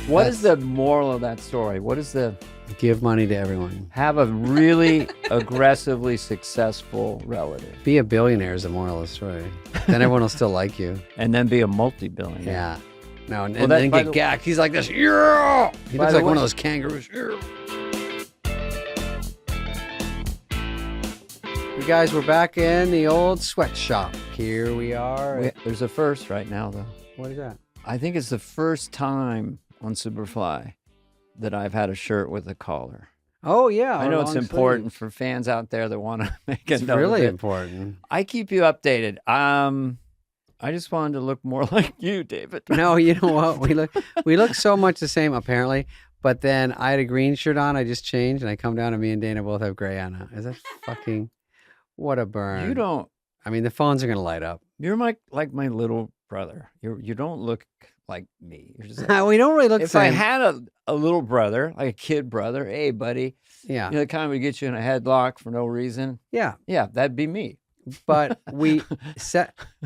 What is the moral of that story? What is the... Give money to everyone. Have a really aggressively successful relative. Be a billionaire is the moral of the story. Then everyone will still like you. And then be a multi-billionaire. Yeah. No, and then get gacked. He's like this. Yeah! He looks like one of those kangaroos. Yeah! You guys, we're back in the old sweatshop. Here we are. There's a first right now, though. What is that? I think it's the first time on Superfly that I've had a shirt with a collar. Oh, yeah. I know it's important for fans out there that want to make a note. It's really important. I keep you updated. I just wanted to look more like you, David. No, you know what? We look so much the same, apparently. But then I had a green shirt on. I just changed, and I come down, and me and Dana both have gray on. Is that fucking... What a burn. You don't... I mean, the phones are going to light up. You're like my little brother. You don't look like me. You're just we don't really look the same. If I had a little brother, like a kid brother, hey, buddy. Yeah. You know, the kind would get you in a headlock for no reason. Yeah. Yeah, that'd be me. But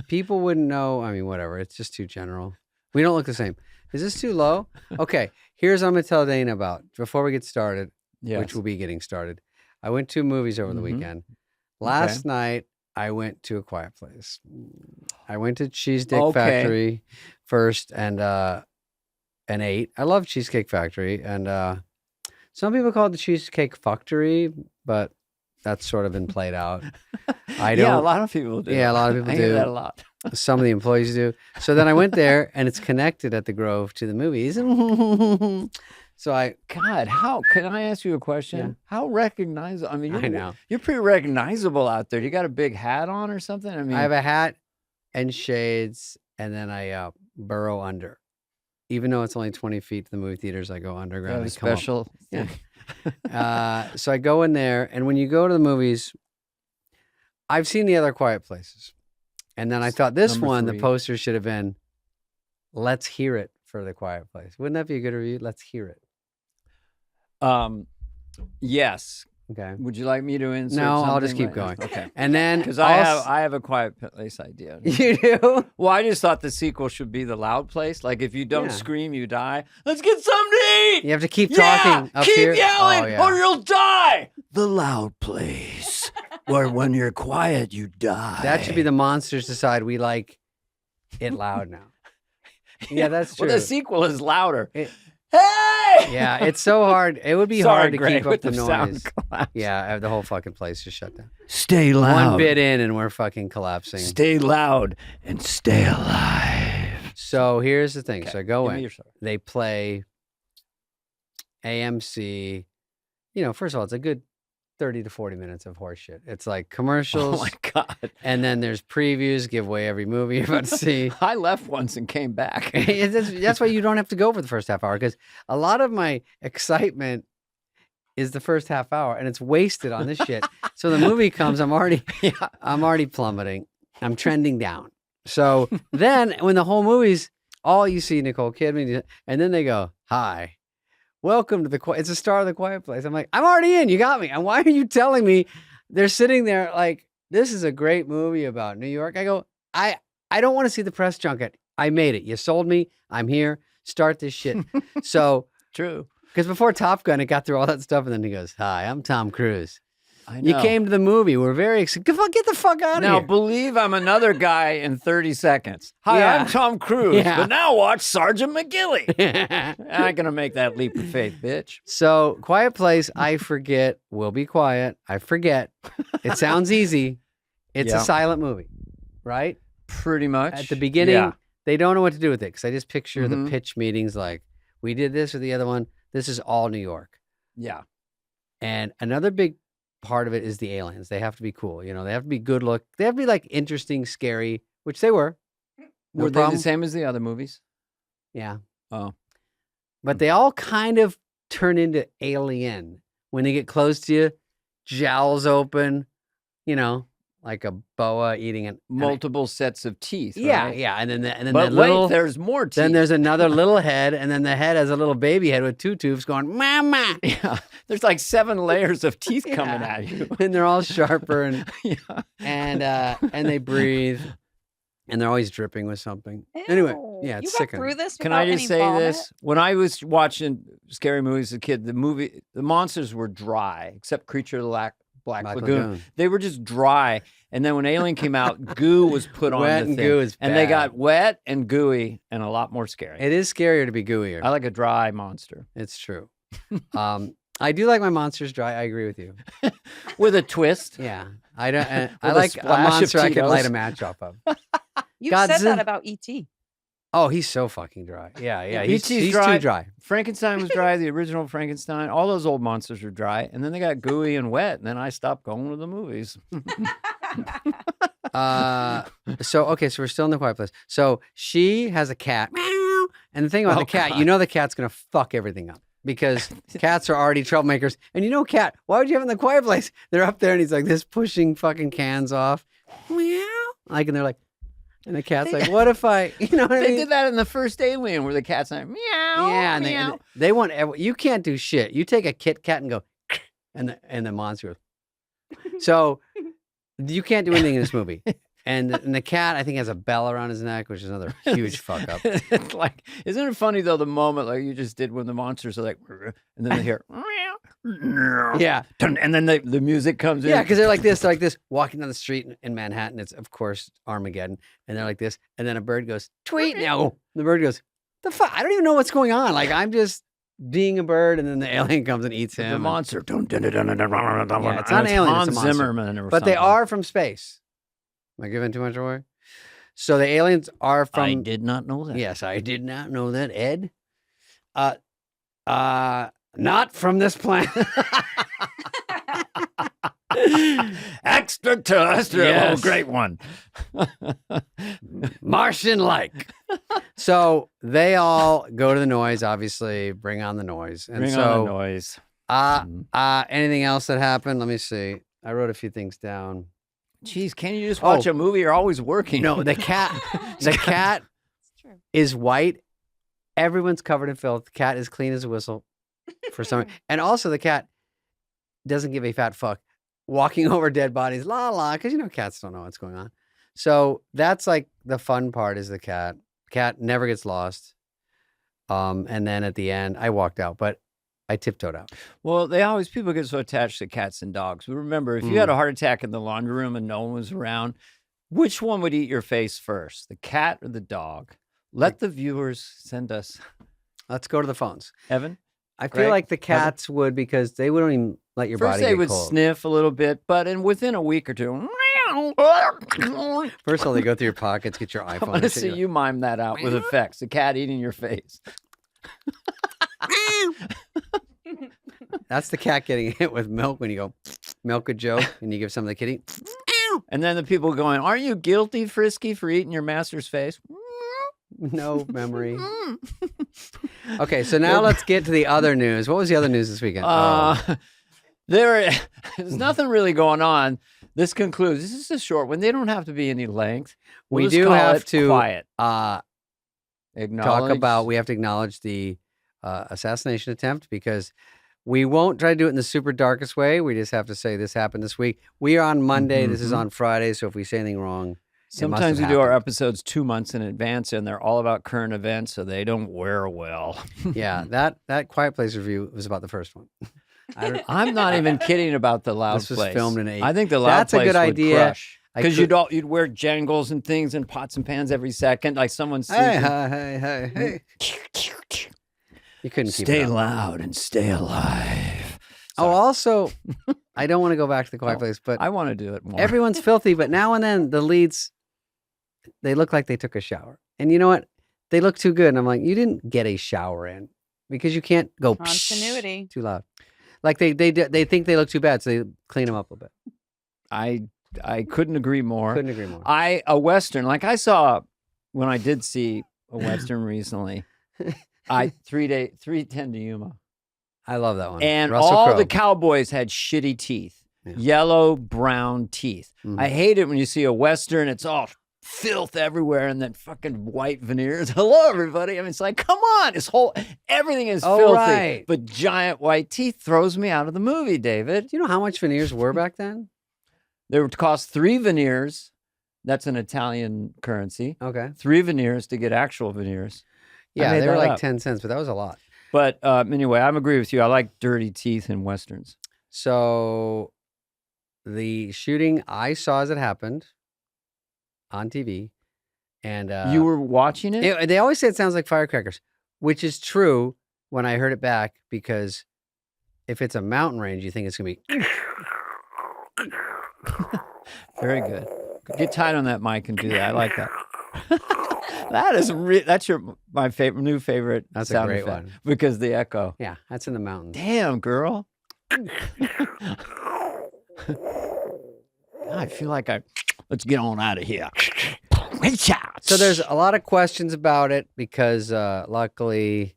people wouldn't know. I mean, whatever. It's just too general. We don't look the same. Is this too low? Okay. Here's what I'm going to tell Dana about before we get started, which will be getting started. I went to movies over the weekend. Last night, I went to A Quiet Place. I went to Cheesecake Factory first and ate. I love Cheesecake Factory. And some people call it the Cheesecake Factory, but that's sort of been played out. I don't. Yeah, a lot of people do. Yeah, a lot of people do. I hear that a lot. Some of the employees do. So then I went there, and it's connected at the Grove to the movies. So how can I ask you a question? Yeah. How recognizable? I mean, I know. You're pretty recognizable out there. You got a big hat on or something? I mean, I have a hat and shades, and then I burrow under. Even though it's only 20 feet to the movie theaters, I go underground. A special. Yeah. So I go in there, and when you go to the movies, I've seen the other Quiet Places. And then I thought the poster should have been, let's hear it for The Quiet Place. Wouldn't that be a good review? Let's hear it. Yes. Okay. Would you like me to insert No, something? I'll just keep going. Okay. And then because I have a Quiet Place idea. You do? Well, I just thought the sequel should be The Loud Place. Like if you don't scream, you die. Let's get something to eat. You have to keep talking up keep here. Yelling or you'll die. The Loud Place, where when you're quiet, you die. That should be the Monsters Decide we like it loud now. Yeah, that's true. Well, the sequel is louder. Hey! Yeah, it's so hard. It would be hard to keep up the noise. Yeah, the whole fucking place just shut down. Stay loud. One bit in and we're fucking collapsing. Stay loud and stay alive. So here's the thing. Okay. So I go in. They play AMC. You know, first of all, it's a good 30 to 40 minutes of horse shit. It's like commercials. Oh my God. And then there's previews, give away every movie you're about to see. I left once and came back. That's why you don't have to go for the first half hour, because a lot of my excitement is the first half hour and it's wasted on this shit. So the movie comes, I'm already plummeting. I'm trending down. So then when the whole movie's all you see Nicole Kidman, and then they go, hi. Welcome to it's a star of The Quiet Place. I'm like, I'm already in. You got me. And why are you telling me? They're sitting there like, this is a great movie about New York. I go, I don't want to see the press junket. I made it. You sold me. I'm here. Start this shit. So true. Because before Top Gun, it got through all that stuff. And then he goes, hi, I'm Tom Cruise. I know. You came to the movie. We're very excited. Get the fuck out of here. Now, believe I'm another guy in 30 seconds. Hi, I'm Tom Cruise. Yeah. But now watch Sergeant McGilly. I'm not going to make that leap of faith, bitch. So, Quiet Place, I forget. We'll be quiet. I forget. It sounds easy. It's a silent movie, right? Pretty much. At the beginning, they don't know what to do with it, because I just picture the pitch meetings like, we did this or the other one. This is all New York. Yeah. And another big part of it is the aliens. They have to be cool. You know, they have to be good look. They have to be like interesting, scary, which they were. Were they the same as the other movies? Yeah. Oh. But they all kind of turn into alien when they get close to you. Jowls open, you know, like a boa eating multiple sets of teeth. Yeah, right? yeah. And then but wait, there's more teeth. Then there's another little head, and then the head has a little baby head with two tubes going, mama. Yeah. There's like 7 layers of teeth coming at you. And they're all sharper and and they breathe. And they're always dripping with something. Anyway, yeah, it's you sick. got through this. Can I without just any say vomit? this? When I was watching scary movies as a kid, the monsters were dry, except Creature of the Black Lagoon. They were just dry. And then when Alien came out, goo was put on Wet the and thing. goo is and they bad. got wet and gooey and a lot more scary. It is scarier to be gooier. I like a dry monster. It's true. I do like my monsters dry. I agree with you. With a twist. Yeah. I don't. I With a like a splash of monster I can light a Tito's. match off of. You said Godzilla- that about E.T. Oh, he's so fucking dry. Yeah. He's E.T.'s too dry. Frankenstein was dry. The original Frankenstein. All those old monsters were dry. And then they got gooey and wet. And then I stopped going to the movies. So we're still in the quiet place. So she has a cat. Meow. And the thing about the cat, God. you know the cat's gonna fuck everything up. Because cats are already troublemakers. And you know, cat, why would you have it in the quiet place? They're up there and he's like this pushing fucking cans off. Meow. Like, and they're like, and the cat's like, what if I, you know what I They mean? did that in the first Alien where the cat's like, meow, Yeah, and meow. they want, you can't do shit. You take a Kit Kat and go, and the monster goes. So you can't do anything in this movie. And the cat, I think, has a bell around his neck, which is another huge fuck up. It's like, isn't it funny though, the moment like you just did when the monsters are like, and then they hear, Yeah. and then the music comes in. Yeah, because they're like this, walking down the street in Manhattan. It's, of course, Armageddon. And they're like this. And then a bird goes, tweet now. The bird goes, the fuck? I don't even know what's going on. Like, I'm just being a bird. And then the alien comes and eats him. The monster. Yeah, it's not an alien, Hans it's a monster. Zimmerman or But they something. are from space. Am I giving too much away? So the aliens are from. I did not know that. Yes, I did not know that, Ed. Not from this planet. Extraterrestrial. Yes. Oh, great one. Martian-like. So they all go to the noise, obviously, bring on the noise. And Bring so, on the noise. anything else that happened? Let me see. I wrote a few things down. Jeez, can't you just watch a movie? You're always working. No, the cat It's true. is white. Everyone's covered in filth. The cat is clean as a whistle for some reason. And also the cat doesn't give a fat fuck walking over dead bodies, because you know cats don't know what's going on. So that's like the fun part is the cat. Cat never gets lost. And then at the end, I walked out, but I tiptoed out. Well, people get so attached to cats and dogs. But remember, if you Mm. had a heart attack in the laundry room and no one was around, which one would eat your face first, the cat or the dog? Let the viewers send us. Let's go to the phones. Evan? I Greg? feel like the cats would because they wouldn't even let your First body they get would cold. sniff a little bit, but within a week or two, First of all, they go through your pockets, get your I iPhone. want to and shit. see you mime that out with effects. The cat eating your face. That's the cat getting hit with milk when you go, milk a joke, and you give some of the kitty. And then the people going, aren't you guilty, Frisky, for eating your master's face? No memory. Okay, so now let's get to the other news. What was the other news this weekend? There's nothing really going on. This concludes. This is a short one. They don't have to be any length. We We'll just do call have it to quiet. talk about, we have to acknowledge the assassination attempt because we won't try to do it in the super darkest way. We just have to say this happened this week. We are on Monday. This is on Friday. So if we say anything wrong, it must Sometimes we have do our happened. episodes 2 months in advance, and they're all about current events, so they don't wear well. Yeah, that Quiet Place review was about the first one. I'm not even kidding about the Loud This was Place. filmed in 8. I think the Loud That's a Place good would idea. crush. I Because could- you'd wear jangles and things and pots and pans every second, like someone's Hey. You couldn't keep Stay it up. loud and stay alive. Oh, also, I don't want to go back to the Quiet Place, but I want to do it more. everyone's filthy. But now and then, the leads, they look like they took a shower. And you know what? They look too good. And I'm like, you didn't get a shower in because you can't go Continuity. too loud. Like they think they look too bad, so they clean them up a bit. I couldn't agree more. Couldn't agree more. A Western, like I saw when I did see a Western recently, 310 to Yuma. I love that one. And Russell all Crowe. the cowboys had shitty teeth, Yeah. yellow, brown teeth. Mhm. I hate it when you see a Western, it's all filth everywhere and then fucking white veneers. Hello, everybody. I mean, it's like, come on. Everything is Oh, filthy. right. But giant white teeth throws me out of the movie, David. Do you know how much veneers were back then? They would cost 3 veneers. That's an Italian currency. Okay. 3 veneers to get actual veneers. Yeah, they were like up. 10 cents, but that was a lot. But anyway, I agree with you. I like dirty teeth in Westerns. So the shooting, I saw as it happened on TV. And you were watching it? They always say it sounds like firecrackers, which is true when I heard it back, because if it's a mountain range, you think it's going to be... Very good. Get tight on that mic and do that. I like that. That's my favorite, new favorite. That's sound a great effect one. Because the echo. Yeah, that's in the mountains. Damn, girl. I feel like let's get on out of here. So there's a lot of questions about it because luckily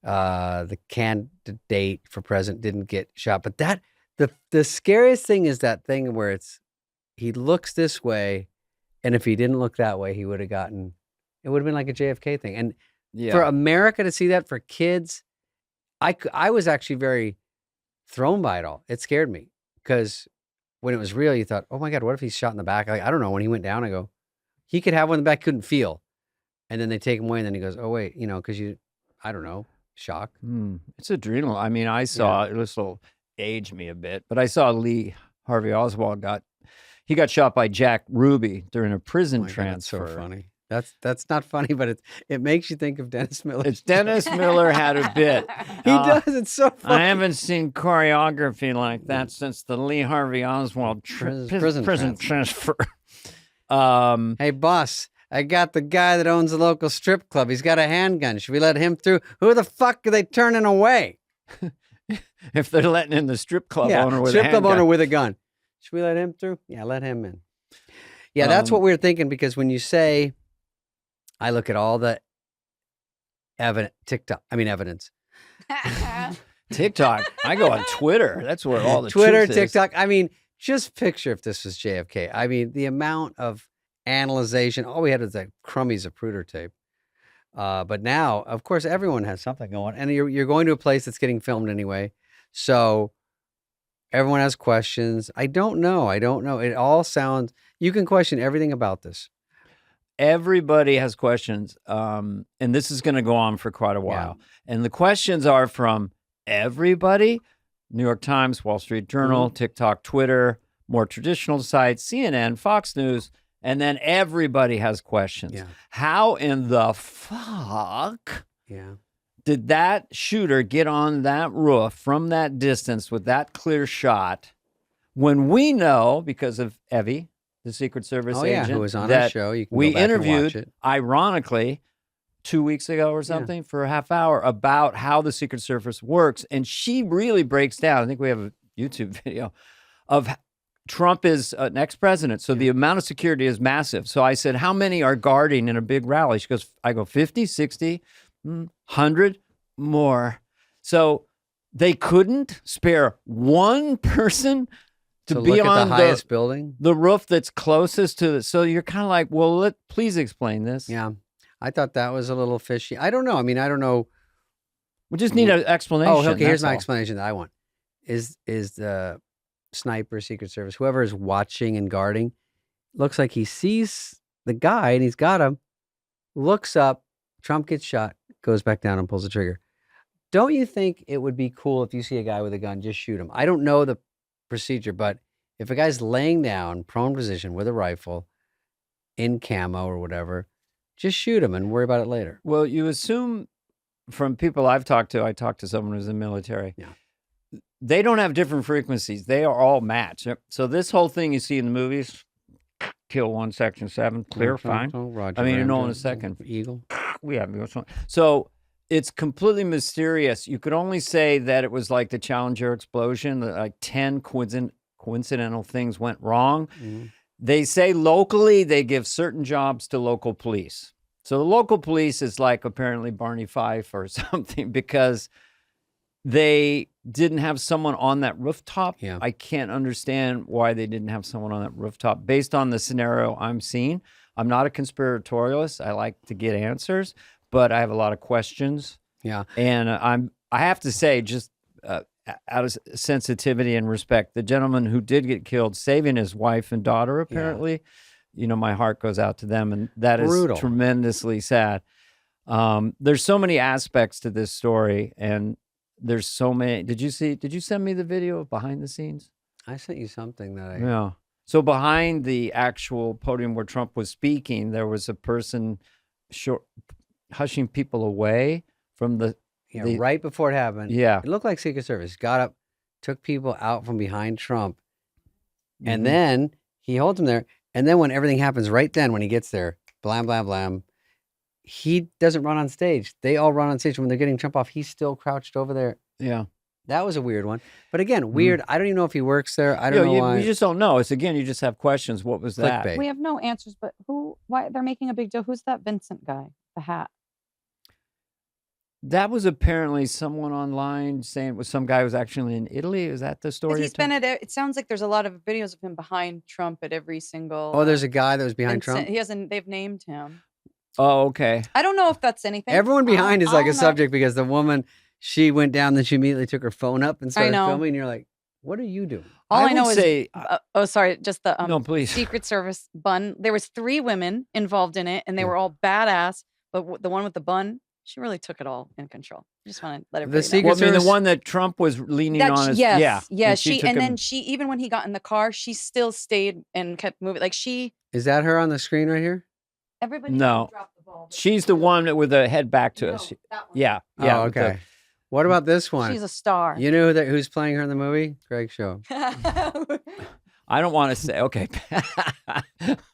the candidate for president didn't get shot. But the scariest thing is that thing where he looks this way, and if he didn't look that way, it would have been like a JFK thing. And for America to see that, for kids, I was actually very thrown by it all. It scared me because when it was real, you thought, oh my God, what if he's shot in the back? Like, I don't know. When he went down, I go, he could have one in the back, couldn't feel. And then they take him away, and then he goes, oh wait, because I don't know, shock. It's adrenal. I mean, I saw, this will age me a bit, but I saw Lee Harvey Oswald got shot by Jack Ruby during a prison transfer. That's so funny. That's not funny, but it makes you think of Dennis Miller. It's Dennis Miller had a bit. He does. It's so funny. I haven't seen choreography like that since the Lee Harvey Oswald prison transfer. Hey, boss, I got the guy that owns the local strip club. He's got a handgun. Should we let him through? Who the fuck are they turning away? If they're letting in the strip club owner with a strip club handgun. owner with a gun. Should we let him through? Yeah, let him in. Yeah, that's what we were thinking, because when you say, I look at all the evidence. TikTok. I go on Twitter. That's where all the Twitter, truth TikTok. I mean, just picture if this was JFK. I mean, the amount of analyzation. All we had was like crummies of Pruder tape. But now, of course, everyone has something going, and you're going to a place that's getting filmed anyway. So everyone has questions. I don't know. It all sounds. You can question everything about this. Everybody has questions, and this is going to go on for quite a while. Yeah. And the questions are from everybody: New York Times, Wall Street Journal, TikTok, Twitter, more traditional sites, CNN, Fox News, and then everybody has questions. Yeah. How in the fuck did that shooter get on that roof from that distance with that clear shot when we know, because of Evie, the Secret Service agent, who was on our show. You can we go back interviewed, and watch it. Ironically, 2 weeks ago or something for a half hour about how the Secret Service works. And she really breaks down. I think we have a YouTube video of Trump is an ex-president. So the amount of security is massive. So I said, how many are guarding in a big rally? She goes, I go 50, 60, 100 more. So they couldn't spare one person to be look on at the highest building, the roof that's closest to it. So you're kind of like, well, please explain this. Yeah. I thought that was a little fishy. I don't know. I mean, I don't know. We just need an explanation. Oh, okay. Here's my explanation that I want. Is the sniper, Secret Service, whoever is watching and guarding, looks like he sees the guy and he's got him, looks up, Trump gets shot, goes back down and pulls the trigger. Don't you think it would be cool if you see a guy with a gun, just shoot him? I don't know the procedure, but if a guy's laying down, prone position with a rifle in camo or whatever, just shoot him and worry about it later. Well, you assume from people I've talked to, I talked to someone who's in the military. Yeah. They don't have different frequencies. They are all matched. So this whole thing you see in the movies, kill one, section 7, clear, fine. Roger, I mean, you know, in a second. Eagle. We have. So it's completely mysterious. You could only say that it was like the Challenger explosion, like 10 coincidental things went wrong. Mm-hmm. They say locally they give certain jobs to local police. So the local police is like apparently Barney Fife or something because they didn't have someone on that rooftop. Yeah. I can't understand why they didn't have someone on that rooftop based on the scenario I'm seeing. I'm not a conspiratorialist. I like to get answers, but I have a lot of questions. Yeah. And I have to say, just out of sensitivity and respect, the gentleman who did get killed, saving his wife and daughter, apparently, my heart goes out to them, and that is Brutal. tremendously sad. There's so many aspects to this story, and there's so many. Did you send me the video of behind the scenes? I sent you something that I. Yeah. So behind the actual podium where Trump was speaking, there was a person hushing people away from the. Yeah, right before it happened. Yeah. It looked like Secret Service got up, took people out from behind Trump, Mm-hmm. and then he holds them there. And then when everything happens, right then when he gets there, blam, blam, blam, he doesn't run on stage. They all run on stage. When they're getting Trump off, he's still crouched over there. Yeah. That was a weird one. But again, weird. I don't even know if he works there. I don't know why. You just don't know. It's again, you just have questions. What was that? Clickbait. We have no answers, but why they're making a big deal? Who's that Vincent guy? The hat. That was apparently someone online saying it was some guy who was actually in Italy. Is that the story? He's been at it sounds like there's a lot of videos of him behind Trump at every single. Oh, there's a guy that was behind Vincent, Trump? they've named him. Oh, okay. I don't know if that's anything. Everyone behind is like I a don't know. subject because the woman, she went down, then she immediately took her phone up and started know. filming. And you're like, what are you doing? All I know would is say, sorry, just the no, please. Secret Service bun. There was 3 women involved in it, and they were all badass. But the one with the bun, she really took it all in control. I just want to let everybody know. Secret Well, I mean, the Service- one that Trump was leaning on is yes, yeah. and she took and him- then she even when he got in the car, she still stayed and kept moving. Like Is that her on the screen right here? everybody No. dropped the ball. but she's the one with the head back to no, us. that one. Yeah. Yeah. Oh, with the- okay. What about this one? She's a star. You know who's playing her in the movie? Greg, show. I don't want to say. Okay.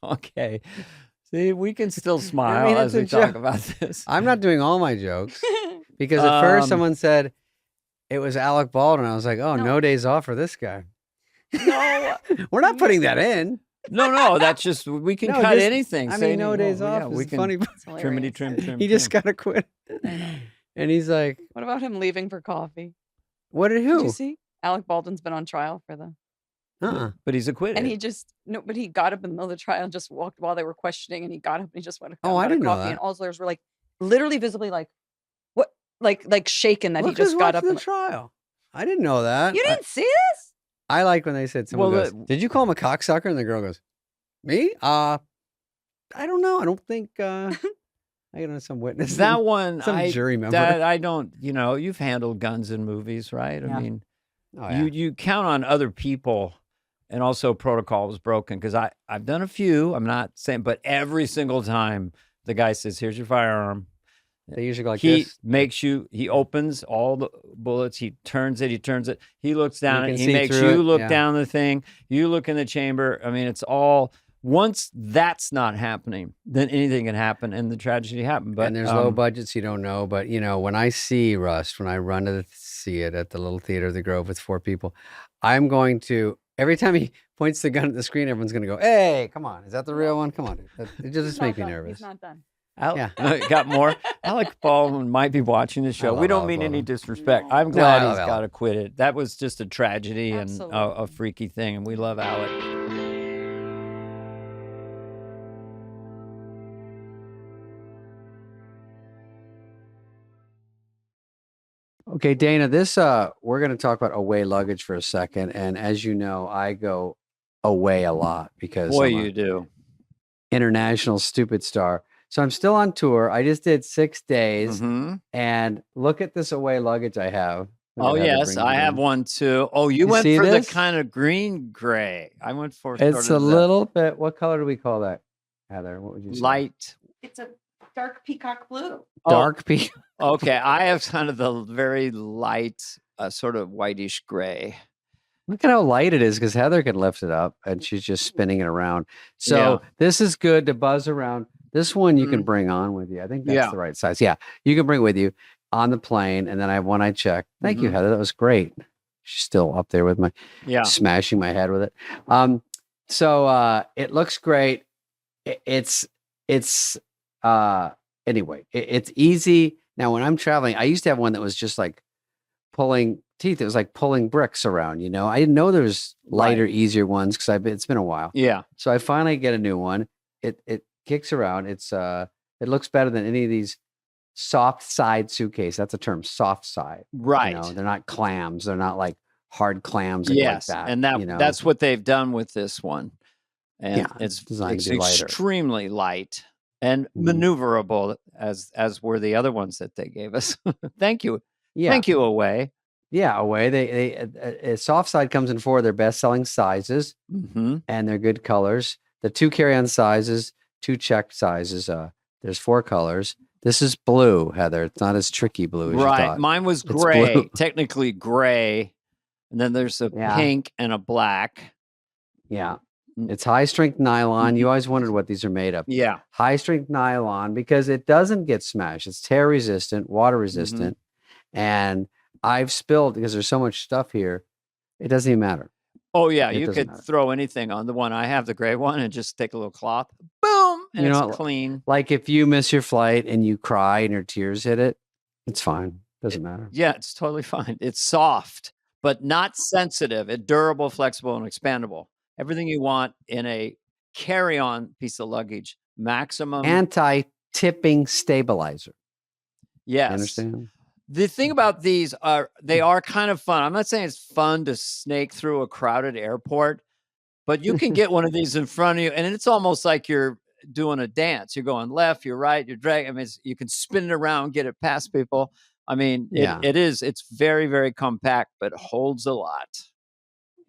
Okay. See, we can still smile mean, as it's a we talk joke. about this. I'm not doing all my jokes because at first Um, someone said it was Alec Baldwin. I was like, oh, No. no days off for this guy. No. We're not putting that in. No, that's just we can No, cut just- anything. I say mean, no anything. days Well, off yeah, is we can funny. It's trimity hilarious. trim. He just got to quit. I know. And he's like, What about him leaving for coffee? what did Did who? you see? Alec Baldwin's been on trial for the But he's acquitted. and he got up in the middle of the trial and just walked while they were questioning, and he got up and he just went. Oh, I got a didn't know coffee, that. And all the lawyers were like, literally, visibly, like, what, like shaken that Look he just who's got up. watching And, the trial. I didn't know that. you didn't see this? I like when they said someone Well, goes, did you call him a cocksucker? And the girl goes, me? I don't know. I don't think I got some witness. that one, some jury member. that I don't. You've handled guns in movies, right? Yeah. I mean, Oh, yeah. you count on other people, and also protocol was broken because I've done a few. I'm not saying, but every single time the guy says, "Here's your firearm." They usually go like He this. he opens all the bullets. He turns it. He looks down. can He see makes through you it, look yeah. down the thing. You look in the chamber. I mean, it's all. Once that's not happening, then anything can happen, and the tragedy happened. But And there's low budgets, you don't know. But, when I see Rust, when I run to see it at the little theater of the Grove with 4 people, I'm going to, every time he points the gun at the screen, everyone's going to go, hey, come on. Is that the real one? Come on. It just makes me nervous. He's not done. Yeah. Got more. Alec Baldwin might be watching the show. love We don't Alec mean any Baldwin. disrespect. No. I'm No, glad I he's love got Alec. acquitted. That was just a tragedy and a Absolutely. freaky thing, and we love Alec. Okay, Dana, we're going to talk about away luggage for a second. And as you know, I go away a lot because Boy, I'm a you do. international stupid star. So I'm still on tour. I just did 6 days. Mhm. And look at this away luggage I have. Oh, Look at that, yes, bring I it have in. one too. Oh, you You went see for this? the kind of green gray. I went for It's sort a of the little bit, what color do we call that, Heather? What would you say? light. It's a dark peacock blue. Dark pink. Okay, I have kind of the very light, sort of whitish gray. Look at how light it is because Heather can lift it up and she's just spinning it around. So Yeah. this is good to buzz around. This one you Mm. can bring on with you. I think that's Yeah. the right size. Yeah, you can bring with you on the plane. And then I have one I checked. Thank you, Mhm. Heather. That was great. She's still up there with my Yeah. smashing my head with it. So it looks great. It's easy. Now when I'm traveling, I used to have one that was just like pulling teeth. It was like pulling bricks around, I didn't know there was lighter, easier ones because it's been a while. Yeah. So I finally get a new one. It kicks around. It looks better than any of these soft side suitcase. That's a term, soft side. Right. They're not clams. They're not like hard clams. Like Yes, that, and that's what they've done with this one. and Yeah, it's designed to be lighter. extremely light and maneuverable, as were the other ones that they gave us. Thank you, thank you, Away. Yeah, Away. They soft side comes in 4 of their best-selling sizes, and they're good colors. The 2 carry-on sizes, 2 check sizes. There's 4 colors. This is blue, Heather. It's not as tricky blue as you thought. Mine was It's gray, blue. technically gray, and then there's a pink and a black. Yeah. It's high-strength nylon. You always wondered what these are made of. Yeah. High-strength nylon because it doesn't get smashed. It's tear-resistant, water-resistant, and I've spilled because there's so much stuff here. It doesn't even matter. Oh yeah, It you doesn't could matter. throw anything on the one I have, the gray one, and just take a little cloth, boom, and You it's know, clean. Like if you miss your flight and you cry and your tears hit it, it's fine. Doesn't matter. Yeah, it's totally fine. It's soft, but not sensitive. It's durable, flexible, and expandable. Everything you want in a carry-on piece of luggage. Maximum. Anti-tipping stabilizer. Yes. You understand? The thing about these they are kind of fun. I'm not saying it's fun to snake through a crowded airport, but you can get one of these in front of you, and it's almost like you're doing a dance. You're going left, you're right, you're dragging. I mean, you can spin it around, get it past people. I mean, it's very, very compact, but holds a lot.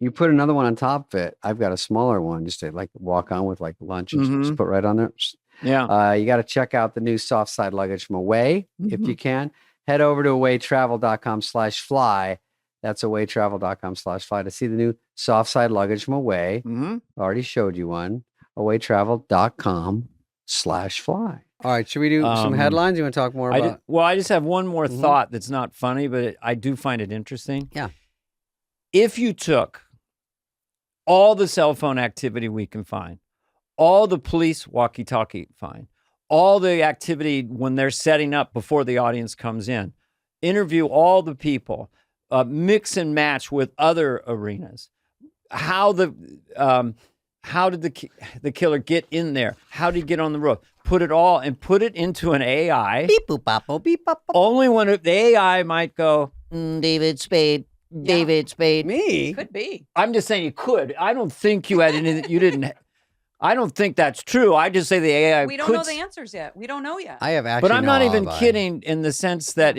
You put another one on top of it. I've got a smaller one just to like walk on with like lunch and just put right on there. Yeah. You got to check out the new soft side luggage from Away if you can. Head over to awaytravel.com/fly. That's awaytravel.com/fly to see the new soft side luggage from Away. Already showed you one. awaytravel.com/fly. All right. Should we do some headlines? You want to talk more about? I just have one more thought that's not funny, but I do find it interesting. Yeah. If you took all the cell phone activity we can find, all the police walkie-talkie find, all the activity when they're setting up before the audience comes in, interview all the people, mix and match with other arenas. How did the killer get in there? How did he get on the road? Put it all and put it into an AI. Beep boop bop beep bop. Only when the AI might go, David Spade. David Spade. Me? Could be. I'm just saying you could. I don't think you had anything. You didn't. I don't think that's true. I just say the AI. We don't know the answers yet. We don't know yet. I have actually. But I'm not no even alibi. kidding in the sense that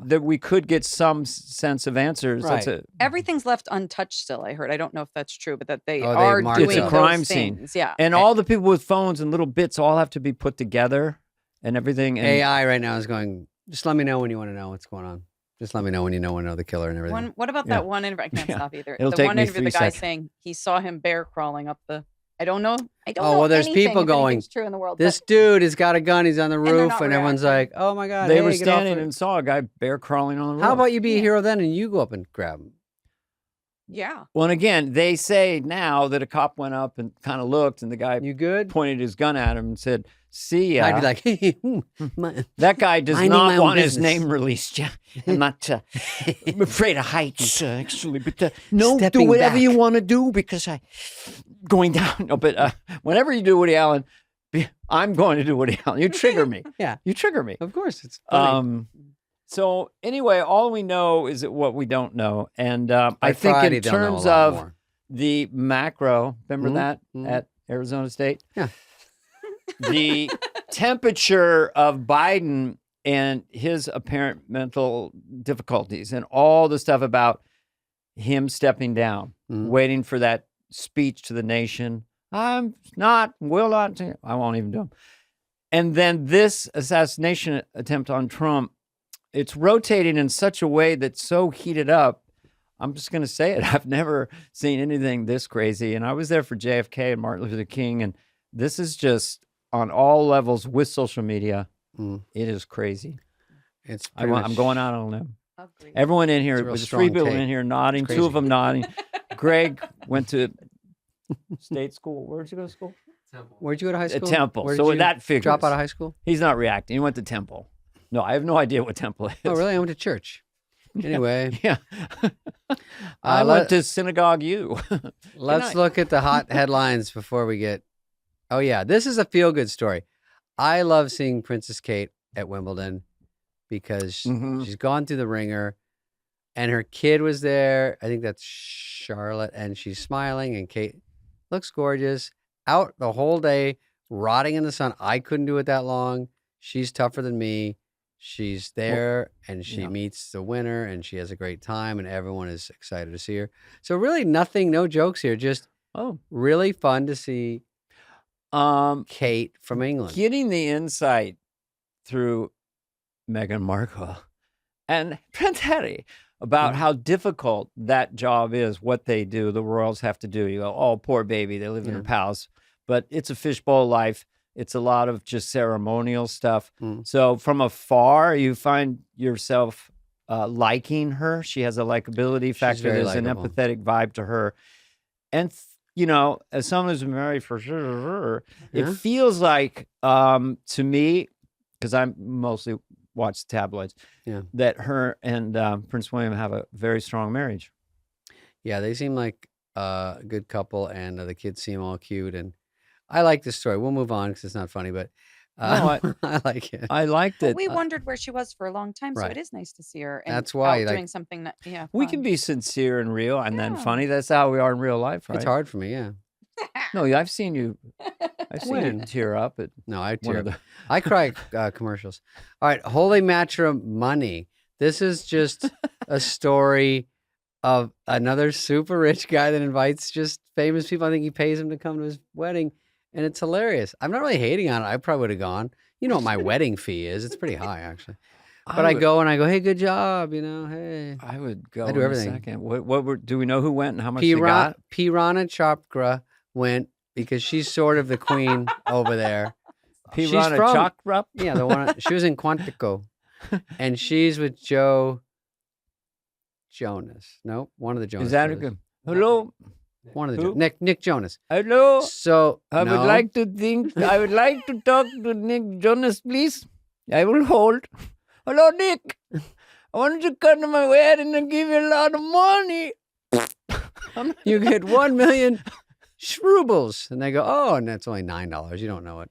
that we could get some sense of answers. Right. That's Everything's left untouched still. I heard. I don't know if that's true, but that they they are marked doing it up. It's a crime those scene. things. Yeah. and all the people with phones and little bits all have to be put together and everything. And AI right now is going. Just let me know when you want to know what's going on. Just let me know when you know the killer and everything. What about that one interview? I can't stop either. It'll the take one me interview, 3 the guy seconds. saying he saw him bear crawling up the. I don't know. I don't Oh, know. well, there's anything, people if going, anything's true in the world. This dude has got a gun. He's on the they're roof, not and everyone's reacting. like, "Oh my god!" they hey, were get off standing it." and saw a guy bear crawling on the roof. How about you be a hero then, and you go up and grab him? Yeah. Well, and again, they say now that a cop went up and kind of looked, and the guy You good? pointed his gun at him and said, "See ya." I'd be like, "Hey, That guy does Minding my not own want his business. name released. Yeah, I'm not. I'm afraid of heights, actually. But no, do Stepping whatever you back. want to do because I'm going down. No, but whenever you do Woody Allen, I'm going to do Woody Allen. You trigger me. Yeah. You trigger me. Of course, it's funny. So anyway, all we know is what we don't know, and I By think Friday, in they'll know a terms lot of more. the macro, remember that at Arizona State? Yeah. The temperature of Biden and his apparent mental difficulties and all the stuff about him stepping down, waiting for that speech to the nation. I won't even do them. And then this assassination attempt on Trump, it's rotating in such a way that's so heated up. I'm just going to say it. I've never seen anything this crazy. And I was there for JFK and Martin Luther King. And this is just on all levels with social media. It is crazy. It's I'm going out on a limb. Agreed. Everyone in It's a here, real there's strong 3 people take. in here nodding, It's 2 of crazy. them nodding. Greg went to state school. Where'd you go to school? Where'd you go to high school? Temple. Where did So you that figures. drop out of high school? He's not reacting. He went to Temple. No, I have no idea what Temple is. Oh, really? I went to church. Anyway, Yeah. I went to Synagogue U. let's night. look at the hot headlines before we get. Oh yeah, this is a feel-good story. I love seeing Princess Kate at Wimbledon because she's gone through the ringer, and her kid was there. I think that's Charlotte, and she's smiling, and Kate looks gorgeous. out the whole day, rotting in the sun. I couldn't do it that long. She's tougher than me. She's there and she meets the winner and she has a great time and everyone is excited to see her. So really nothing, no jokes here. Just really fun to see Kate from England. Getting the insight through Meghan Markle and Prince Harry about how difficult that job is, what they do, the royals have to do. You go, oh, poor baby, they live in a palace. But it's a fishbowl life. It's a lot of just ceremonial stuff. So from afar, you find yourself liking her. She has a likability factor. There's an empathetic vibe to her. And, you know, as someone who's been married for sure, it feels like, to me, because I mostly watch tabloids, that her and Prince William have a very strong marriage. Yeah, they seem like a good couple, and the kids seem all cute. And I like this story. We'll move on because it's not funny, but I like it. I liked it. We wondered where she was for a long time, so Right. it is nice to see her. And That's why, out like- doing something that, We fun. can be sincere and real and then funny. That's how we are in real life, right? It's hard for me, yeah. No, I've seen you When? tear up at No, I one tear of up. the... I cry commercials. All right, Holy Matrimony. This is just a story of another super rich guy that invites just famous people. I think he pays them to come to his wedding, and it's hilarious. I'm not really hating on it. I probably would have gone. You know what my wedding fee is? It's pretty high, actually. But I go, hey, good job, hey. I would go I do in everything. a second. Do we know who went and how much they got? Pirana Chopra went because she's sort of the queen over there. Pirana from- Chakra? Yeah, the one she was in Quantico, and she's with Joe Jonas. No, one of the Jonas. Is that a brothers. good? Hello? One of the Who? Nick Jonas. Hello? So I would like to talk to Nick Jonas, please. I will hold. Hello, Nick. I want you to come to my wedding and give you a lot of money. you get 1 million rubles, and they go, oh, and that's only $9. You don't know it.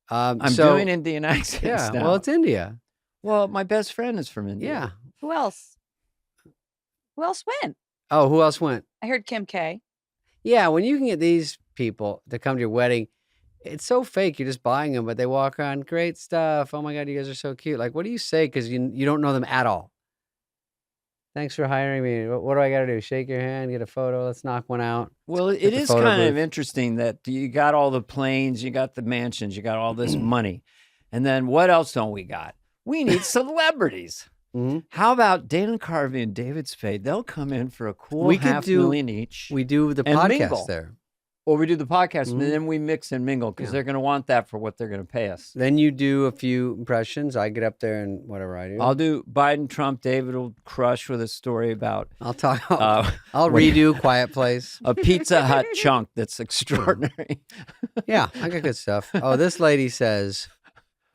I'm doing Indian accents Yeah, now. well, it's India. Well, my best friend is from India. Yeah. Who else? Who else went? Oh, who else went? I heard Kim K. Yeah, when you can get these people to come to your wedding, it's so fake. You're just buying them, but they walk around, great stuff. Oh my God, you guys are so cute. Like, what do you say? Because you don't know them at all. Thanks for hiring me. What do I got to do? Shake your hand, get a photo. Let's knock one out. Well, it the is photo kind of booth. interesting that you got all the planes, you got the mansions, you got all this money. And then what else don't we got? We need celebrities. Mhm. How about Dana Carvey and David Spade? They'll come in for a cool We could $500,000 each. We do the And podcast mingle. there. Or we do the podcast Mhm. and then we mix and mingle because Yeah. they're going to want that for what they're going to pay us. Then you do a few impressions. I get up there and whatever I do. I'll do Biden, Trump. David will crush with a story about I'll talk. uh, I'll redo Quiet Place. a Pizza Hut chunk that's extraordinary. Yeah, I got good stuff. Oh, this lady says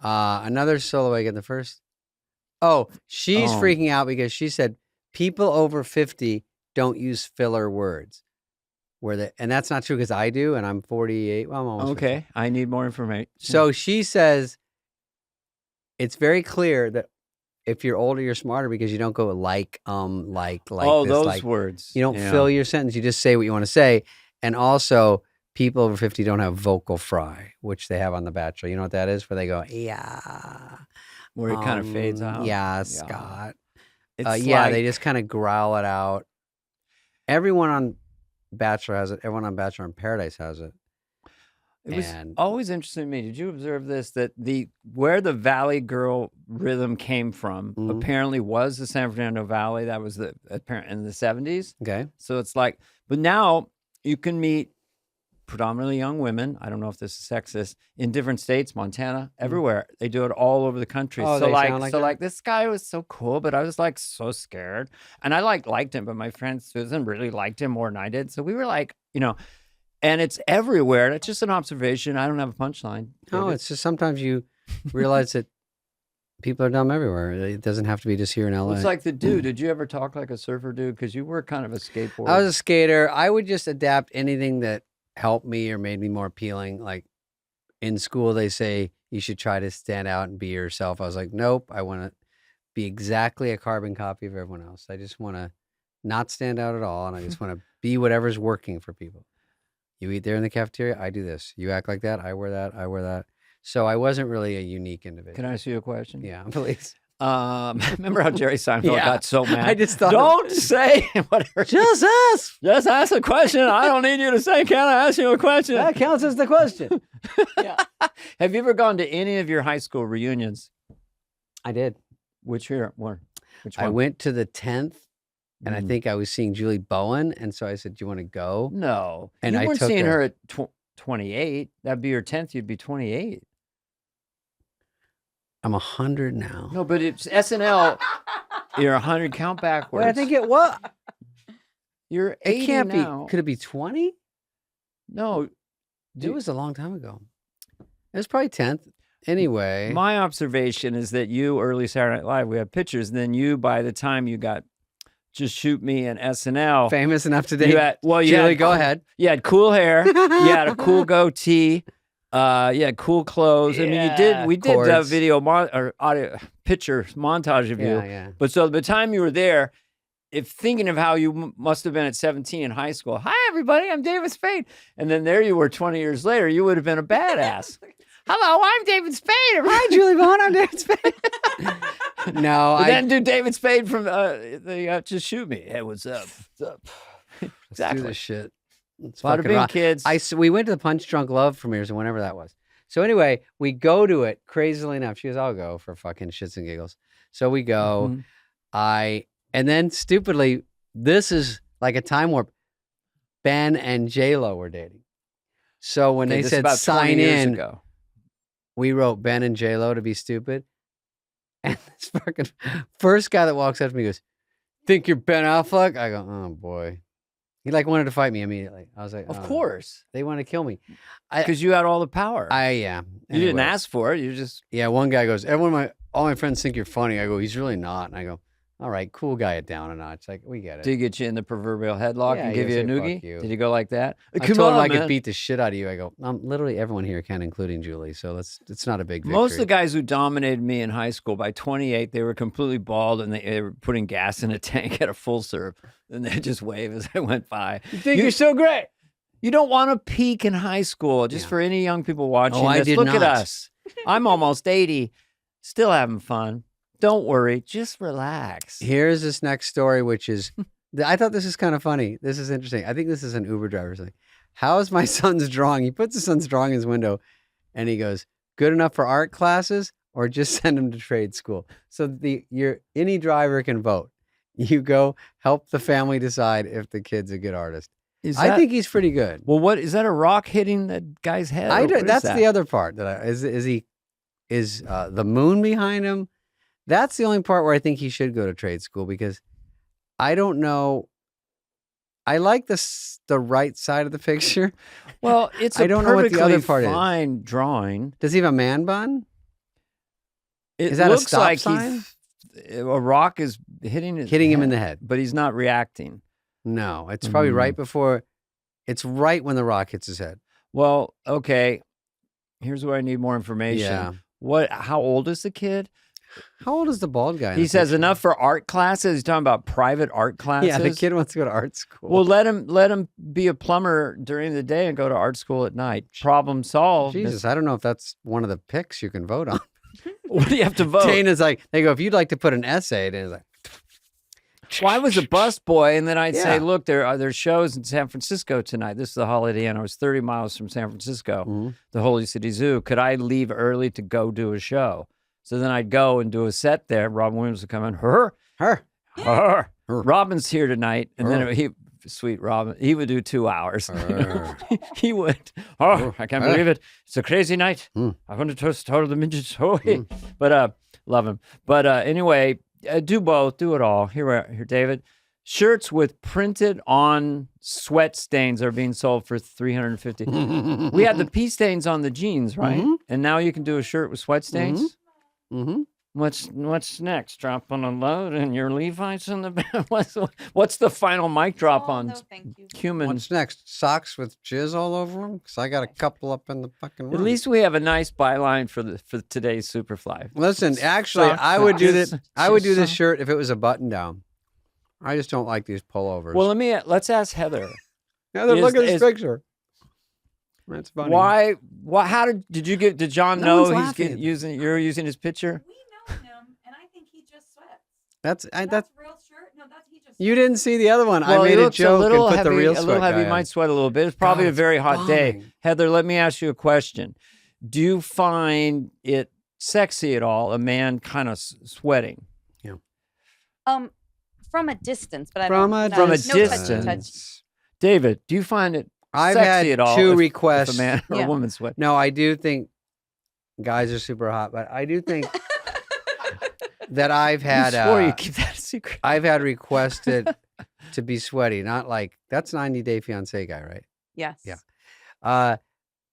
another solo again. The first. Oh, she's Oh. freaking out because she said people over 50 don't use filler words. And that's not true because I do, and I'm 48. Well, I'm almost 50. Okay, I need more information. So she says it's very clear that if you're older, you're smarter because you don't go like oh, this, those like, words. you don't Yeah. fill your sentence. You just say what you want to say. And also, people over 50 don't have vocal fry, which they have on The Bachelor. You know what that is? Where they go, yeah. Where it kind of fades out. Yeah, Yeah. Scott. It's Yeah, they like- just kind of growl it out. Everyone on Bachelor has it. Everyone on Bachelor in Paradise has it. It was And- always interesting to me. Did you observe this? That where the Valley Girl rhythm came from Mhm. apparently was the San Fernando Valley. That was the apparent in the 70s. Okay. So it's like, but now you can meet predominantly young women. I don't know if this is sexist in different states, Montana, everywhere. They do it all over the country. Oh, so they like, sound like that? this guy was so cool, but I was like so scared, and I liked him, but my friend Susan really liked him more than I did. So we were like, and it's everywhere. That's just an observation. I don't have a punchline. No, David. it's just sometimes you realize that people are dumb everywhere. It doesn't have to be just here in LA. It's like the dude. Did you ever talk like a surfer dude? Because you were kind of a skateboarder. I was a skater. I would just adapt anything that helped me or made me more appealing. Like in school, they say you should try to stand out and be yourself. I was like, nope, I want to be exactly a carbon copy of everyone else. I just want to not stand out at all. And I just want to be whatever's working for people. You eat there in the cafeteria, I do this. You act like that, I wear that, I wear that. So I wasn't really a unique individual. Can I ask you a question? Yeah, please. Remember how Jerry Seinfeld Yeah. got so mad? I just thought, don't say whatever. just ask. Just ask a question. I don't need you to say, can I ask you a question? That counts as the question. Yeah. Have you ever gone to any of your high school reunions? I did. Which one? Which I one? went to the 10th, and I Mm. think I was seeing Julie Bowen, and so I said, "Do you want to go?" No. And you I weren't took seeing her. her at 28. That'd be your 10th. You'd be 28. I'm 100 now. No, but it's SNL. You're 100. Count backwards. Wait, I think it was. You're 80 It can't now. be. Could it be 20? No. It was a long time ago. It was probably 10th. Anyway, My observation is that you, early Saturday Night Live, we have pictures, and then you, by the time you got Just Shoot Me and SNL, famous enough today. you had, well, you Julie, had, go ahead. You had cool hair. You had a cool goatee. You had cool clothes. I mean, we did a Chords. video or audio picture montage of you. Yeah. But so by the time you were there, if thinking of how you must have been at 17 in high school, hi everybody, I'm David Spade. And then there you were 20 years later, you would have been a badass. Hello, I'm David Spade. Hi, Julie Bowen. I'm David Spade. No, But then do David Spade from Just Shoot Me. Hey, what's up? What's up? Let's Exactly. do this shit. Let's Bada fucking bing, rock. kids. We went to the Punch Drunk Love premieres and whenever that was. So anyway, we go to it. Crazily enough, she goes, "I'll go for fucking shits and giggles." So we go. Mhm. And then stupidly, this is like a time warp. Ben and J-Lo were dating. So when Okay, they this is said about 20 sign years in, ago. we wrote Ben and J-Lo to be stupid. And this fucking first guy that walks up to me goes, "Think you're Ben Affleck?" I go, "Oh boy." He like wanted to fight me immediately. I was like, Of "Oh, course. they want to kill me." Because you had all the power. Yeah. You didn't Anyways. ask for it. You just Yeah, one guy goes, all my friends think you're funny. I go, "He's really not." And I go, "All right, cool guy it down a notch." Like, we get it. did he get you in the proverbial headlock Yeah, and he give goes, you a "Hey, fuck noogie? you." Did he go like that? I Come told him on, I could man. beat the shit out of you. I go, literally everyone here can, including Julie. So it's not a big victory. Most of the guys who dominated me in high school, by 28, they were completely bald and they were putting gas in a tank at a full serve. And they just wave as I went by. You think you're so great. You don't want to peak in high school. Just Yeah. for any young people watching Oh, I this, did look at not. us. I'm almost 80, still having fun. Don't worry, just relax. Here's this next story, which is, I thought this is kind of funny. This is interesting. I think this is an Uber driver's thing. "How is my son's drawing?" He puts his son's drawing in his window and he goes, "Good enough for art classes or just send him to trade school?" So any driver can vote. You go help the family decide if the kid's a good artist. I think he's pretty good. Well, what is that? A rock hitting that guy's head? Or what is That's that? the other part is the moon behind him? That's the only part where I think he should go to trade school because I don't know. I like the right side of the picture. Well, it's a I don't know what the other perfectly part is. fine drawing. Does he have a man bun? It Is that a looks stop like sign? a rock is hitting Hitting him in the head. but he's not reacting. No, it's probably right before. It's right when the rock hits his head. Well, okay. Here's where I need more information. Yeah. How old is the kid? How old is the bald guy? in He the says picture? enough for art classes. He's talking about private art classes. Yeah, the kid wants to go to art school. Well, let him be a plumber during the day and go to art school at night. Problem solved. Jesus, I don't know if that's one of the picks you can vote on. What do you have to vote? Dana's like, they go, "If you'd like to put an essay," Dana's like, Well, I was a bus boy, and then I'd say, Yeah. look, there are shows in San Francisco tonight. This is the Holiday Inn. I was 30 miles from San Francisco, Mhm. the Holy City Zoo. Could I leave early to go do a show? So then I'd go and do a set there. Robin Williams would come in. Her. Robin's here tonight. And Her. then sweet Robin, he would do 2 hours. Her. He would. I can't believe it. It's a crazy night. Mm. I want to toast all the midgets. But love him. But anyway, do both. Do it all. Here, David. Shirts with printed on sweat stains are being sold for $350. We had the pee stains on the jeans, right? Mhm. And now you can do a shirt with sweat stains. Mm-hmm. What's next? Dropping a load and your Levi's in the back? What's the final mic drop on no, thank you. human? What's next? Socks with jizz all over them? Because I got a couple up in the fucking room. At least we have a nice byline for today's Superfly. Listen, actually, Socks I with would do jizz- this. I would do this jizz- shirt if it was a button down. I just don't like these pullovers. Well, let's ask Heather. Heather, look at this is- picture. That's funny. Why? How did you get? Did John No know one's he's laughing. you're using his picture? We know him, and I think he just sweats. That's real shirt. No, that's he just. you didn't see the other one. Well, I he made a looks joke little and put heavy, the real a sweat little heavy. guy Might on. sweat a little bit. It's probably God, a it's very hot day. bombing. Heather, let me ask you a question. Do you find it sexy at all? A man kind of sweating From a distance, but I From don't. a no, from a no touchy distance. touchy. David, do you find it I've sexy had at all? two if requests. a man or Yeah. a woman sweat. No, I do think guys are super hot, but I do think that I've had you swore you keep that a secret. I've had requested to be sweaty, not like that's 90 Day Fiance guy, right? Yes. Yeah.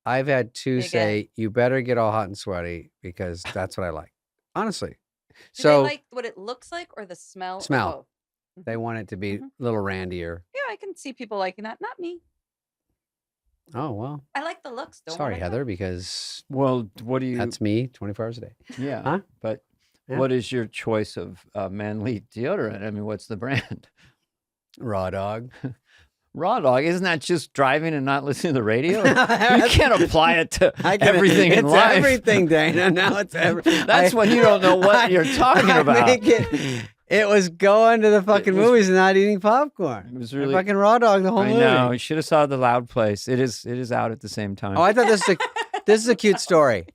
I've had two Big say, you better get all hot and sweaty because that's what I like. Honestly. Do So they like what it looks like or the smell? or Smell. both? they want it to be Mhm. a little randier. Yeah, I can see people liking that. Not me. Oh, well. I like the looks. Don't Sorry, wanna Heather, because Well, what do you? that's me 24 hours a day. yeah. Huh? But Yeah. what is your choice of manly deodorant? I mean, what's the brand? Raw dog. Raw Dog. Isn't that just driving and not listening to the radio? You can't apply it to everything in it's life. everything, Dana. Now it's everything. That's when you don't know what you're talking about. It was going to the fucking was- movies and not eating popcorn. It was I really. fucking Raw dog the whole I movie. know. You should have saw The Loud Place. It is out at the same time. Oh, I thought this is a cute story,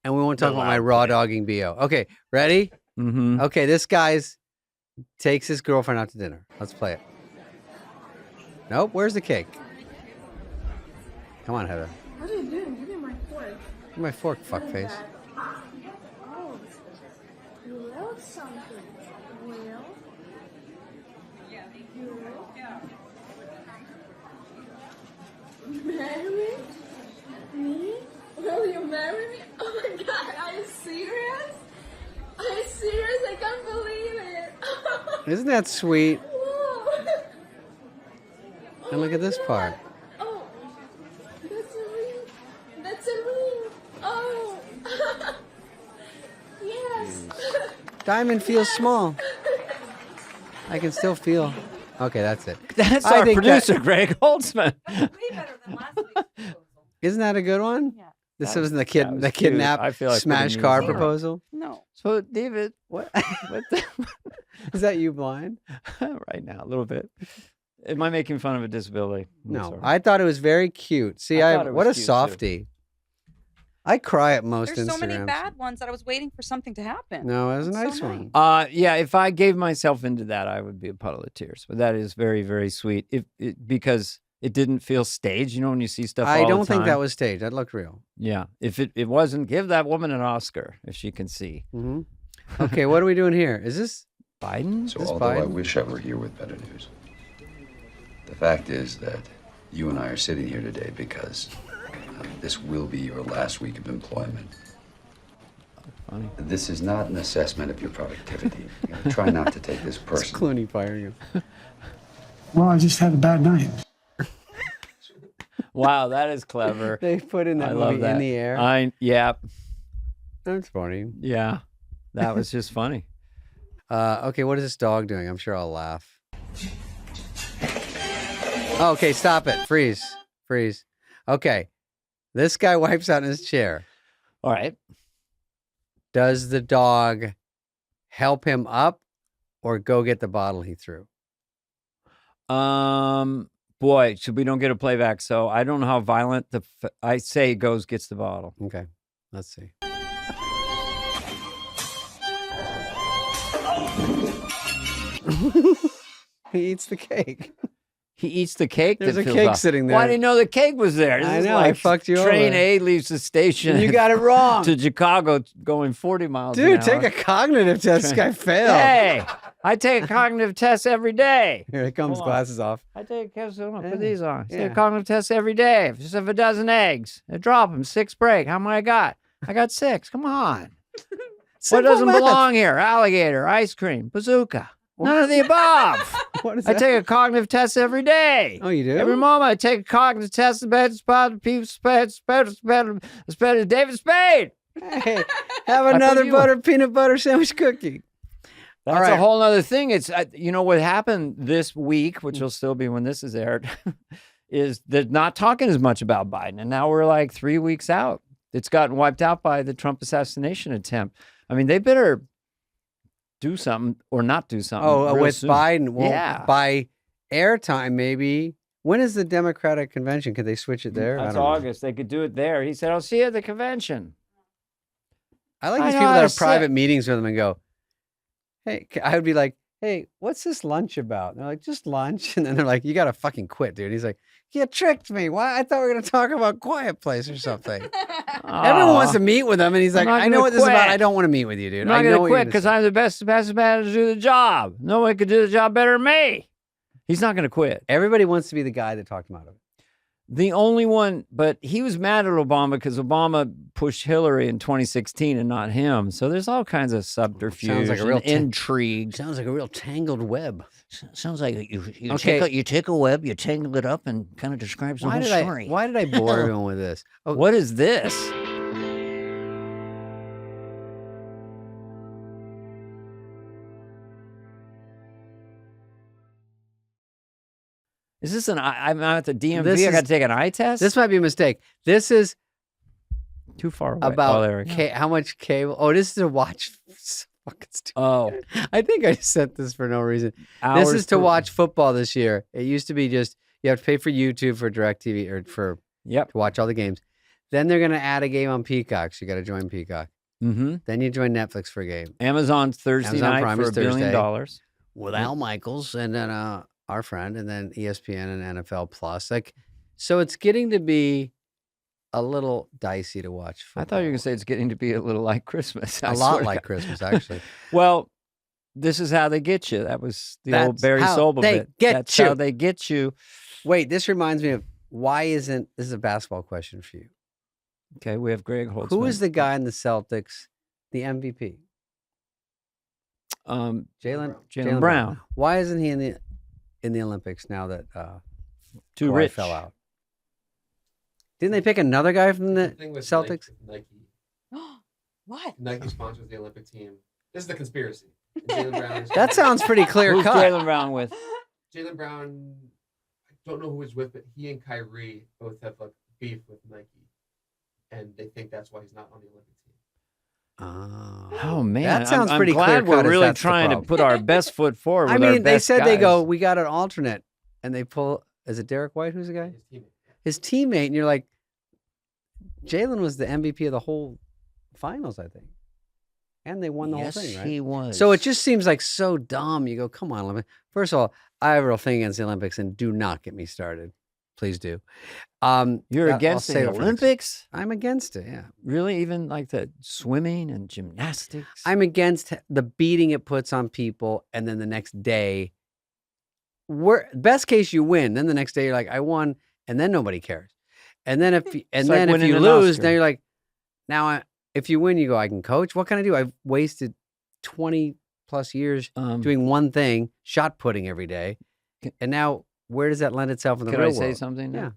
and we won't talk The about my Loud raw Place. dogging bo. Okay, ready? Mm-hmm. Okay, this guy's takes his girlfriend out to dinner. Let's play it. Nope. Where's the cake? Come on, Heather. What are you doing? Give me my fork. Give me my fork, fuckface. Oh, you will something. Will? Yeah. You will? Yeah. Marry me? Me? Will you marry me? Oh my god, are you serious? Are you serious? I can't believe it. Isn't that sweet? Whoa. And look at this part. Oh, that's a ring. That's a ring. Oh. Yes. Diamond feels small. I can still feel. Okay, that's it. That's I our think producer, Greg Holtzman. Way better than last week's proposal. Isn't that a good one? Yeah. This That was the was the cute. kidnap I feel like smash putting car music on. proposal. No. So, David, what the, Is that you blind? right now, a little bit. Am I making fun of a disability? I'm No, sorry. I thought it was very cute. See, I I thought it what was a cute, too. softie. I cry at most There's Instagrams. so many bad ones that I was waiting for something to happen. No, it was a That's so nice nice. one. Yeah, if I gave myself into that, I would be a puddle of tears. But that is very, very sweet. Because it didn't feel staged. You know, when you see stuff, I all don't the think that time? was staged. That looked real. Yeah, if it wasn't, give that woman an Oscar if she can see. hmm Okay, what are we doing here? Is this Biden. So This although I Biden? wish I were here with better news, the fact is that you and I are sitting here today because this will be your last week of employment. Funny. This is not an assessment of your productivity. You know, try not to take this It's personally. Clooney firing you? Well, I just had a bad night. Wow, that is clever. They put in that I movie love that. In the Air. That's funny. Yeah, that was just funny. Okay, what is this dog doing? I'm sure I'll laugh. Oh, okay, stop it. Freeze. Freeze. Okay. This guy wipes out in his chair. All right. Does the dog help him up or go get the bottle he threw? Boy, so we don't get a playback. So I don't know how violent I say goes gets the bottle. Okay. Let's see. He eats the cake. He eats the cake. There's that a feels cake off. sitting Why there. didn't you know the cake was there? This I is know, I like fucked you train over. A leaves the station. You got it wrong. to Chicago going 40 miles an Dude, hour. take a cognitive test. This guy failed. Hey, I take a cognitive test every day. Here it comes, Hold on. glasses off. I take a test. I'm gonna put Yeah, these on. I take yeah. a cognitive test every day. Just have a dozen eggs. I drop them. 6 break. How many I got? I got 6. Come on. What Simple doesn't math. belong here? Alligator, ice cream, bazooka. None of the above. What is I that? take a cognitive test every day. Oh, you do? Every moment I take a cognitive test. David Spade. Hey, have put another you on. peanut butter sandwich cookie. That's All right. a whole other thing. It's you know what happened this week, which will still be when this is aired, is they're not talking as much about Biden. And now we're like 3 weeks out. It's gotten wiped out by the Trump assassination attempt. I mean, they better do something or not do something. Oh, real with soon. Biden. Well, Yeah. by airtime, maybe. When is the Democratic convention? Could they switch it there? I That's don't know. August. They could do it there. He said, I'll see you at the convention. I like I these know, people I that have said- private meetings with them and go, hey, I would be like, hey, what's this lunch about? And they're like, just lunch. And then they're like, you got to fucking quit, dude. He's like, you tricked me. Why? I thought we were going to talk about Quiet Place or something. Everyone wants to meet with him. And he's like, I'm not I know gonna what this is about. quit. I don't want to meet with you, dude. I'm not I know going what to you're quit gonna because say." I'm the best man to do the job. No one could do the job better than me. He's not going to quit. Everybody wants to be the guy that talked him out of it. The only one, but he was mad at Obama because Obama pushed Hillary in 2016 and not him. So there's all kinds of subterfuge like a real and intrigue. Sounds like a real tangled web. Sounds like you Okay. you take a web, you tangle it up, and kind of describes the Why whole did story. why did I bore everyone with this? Oh, What is this? Is this I'm at the DMV. This I got is- to take an eye test. this might be a mistake. This is too far away. about there we go. how much cable. Oh, this is to watch. Fucking stupid. Oh, I think I sent this for no reason. hours This is to per- watch football this year. It used to be just you have to pay for YouTube for DirecTV or for Yep. to watch all the games. Then they're gonna add a game on Peacock. So you got to join Peacock. Mm-hmm. Then you join Netflix for a game Amazon Thursday Amazon night Prime for is $1 billion. Thursday. with Al Michaels and then our friend, and then ESPN and NFL Plus. Like, so it's getting to be a little dicey to watch. I thought you were going to say it's getting to be a little like Christmas. I a swear lot to like God. Christmas, actually. Well, this is how they get you. That was the old That's Barry how Sobel they bit. get That's you. how they get you. Wait, this reminds me of why isn't this is a basketball question for you? Okay, we have Greg Holtzman. Who is the guy in the Celtics, the MVP? Jaylen Brown? Why isn't he in the Olympics now that Too Kawhi rich. fell out? Didn't they pick another guy from the thing with Celtics? Nike. What? Nike sponsors the Olympic team. This is the conspiracy. And Jaylen Brown. is- That sounds pretty clear Who's cut. Jaylen Brown with? Jaylen Brown. I don't know who he's with, but he and Kyrie both have like beef with Nike, and they think that's why he's not on the Olympic team. Oh. Oh man, That sounds I'm pretty glad clear-cut we're if really that's the trying to problem. put our best foot forward. I with our mean, they best said they go, guys. we got an alternate, and they pull. Is it Derek White? Who's the guy? His teammate. His teammate, and you're like, Jalen was the MVP of the whole finals, I think, and they won the yes, whole thing, right? he was. So it just seems like so dumb. You go, come on, Olympics. First of all, I have a real thing against the Olympics, and do not get me started. Please do. You're I'll against save the it for next- Olympics? I'm against it. Yeah, Really? Even like the swimming and gymnastics? I'm against the beating it puts on people, and then the next day, best case you win. Then the next day you're like, I won, and then nobody cares. And then if It's and like then if winning you an lose, Oscar. now you're like, if you win, you go, I can coach. What can I do? I've wasted 20 plus years doing one thing, shot putting every day, and now where does that lend itself in the Can real I say world? something? Yeah.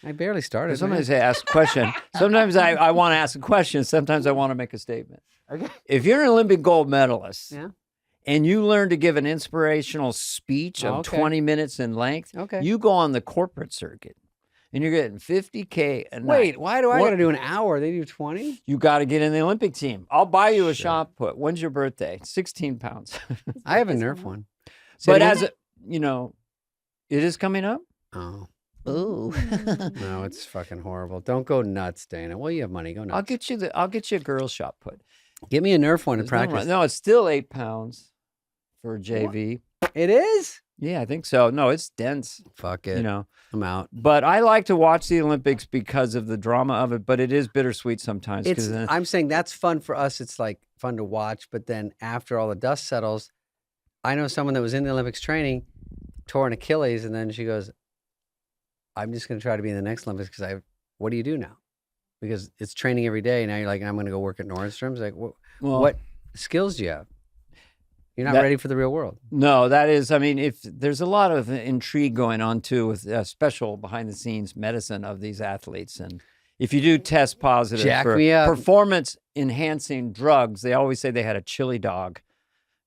I barely started. Sometimes man. I ask a question. Sometimes I want to ask a question. Sometimes I want to make a statement. Okay. If you're an Olympic gold medalist Yeah. and you learn to give an inspirational speech of Okay. 20 minutes in length, Okay. you go on the corporate circuit and you're getting $50K a night. Wait, why do I What- got to do an hour? They do 20? You got to get in the Olympic team. I'll buy you a Sure. shot put. When's your birthday? 16 pounds. I have a Is Nerf it? one. Say But it as again? it is coming up. Oh, Ooh. no, it's fucking horrible. Don't go nuts, Dana. Well, you have money. Go nuts. I'll get you a girl shot put. Give me a Nerf one to There's nothing practice. wrong- No, it's still 8 pounds for a JV. It is? Yeah, I think so. No, it's dense, Fuck it. you know. I'm out. But I like to watch the Olympics because of the drama of it, but it is bittersweet sometimes. 'cause then- I'm saying that's fun for us. It's like fun to watch. But then after all the dust settles, I know someone that was in the Olympics training, tore an Achilles, and then she goes, I'm just going to try to be in the next Olympics because what do you do now? Because it's training every day. Now you're like, I'm going to go work at Nordstrom's. Like, well, what skills do you have? You're not That- ready for the real world. No, that is, I mean, if there's a lot of intrigue going on too with special behind the scenes medicine of these athletes. And if you do test positive Jack for me up. performance enhancing drugs, they always say they had a chili dog.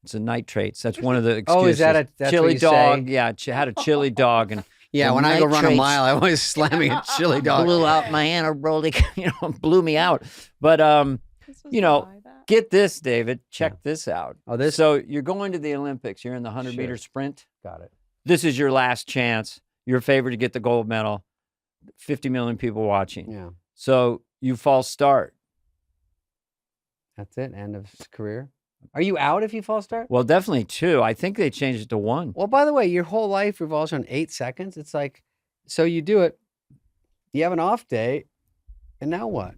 It's a nitrates. That's one of the excuses. Oh, is that that's what chili you dog? say? Yeah, had a chili dog and Yeah, The when I go run a nitrates mile, I'm always slamming a chili dog. blew out my anaerobic, blew me out. But This was you know, why that- get this, David. Check this out. Oh, this- So you're going to the Olympics. You're in the 100-meter Sure. sprint. Got it. This is your last chance. You're favored to get the gold medal. 50 million people watching. Yeah, So you false start. that's it. End of career. Are you out if you false start? Well, definitely 2. I think they changed it to 1. Well, by the way, your whole life revolves around 8 seconds. It's like, so you do it, you have an off day, and now what?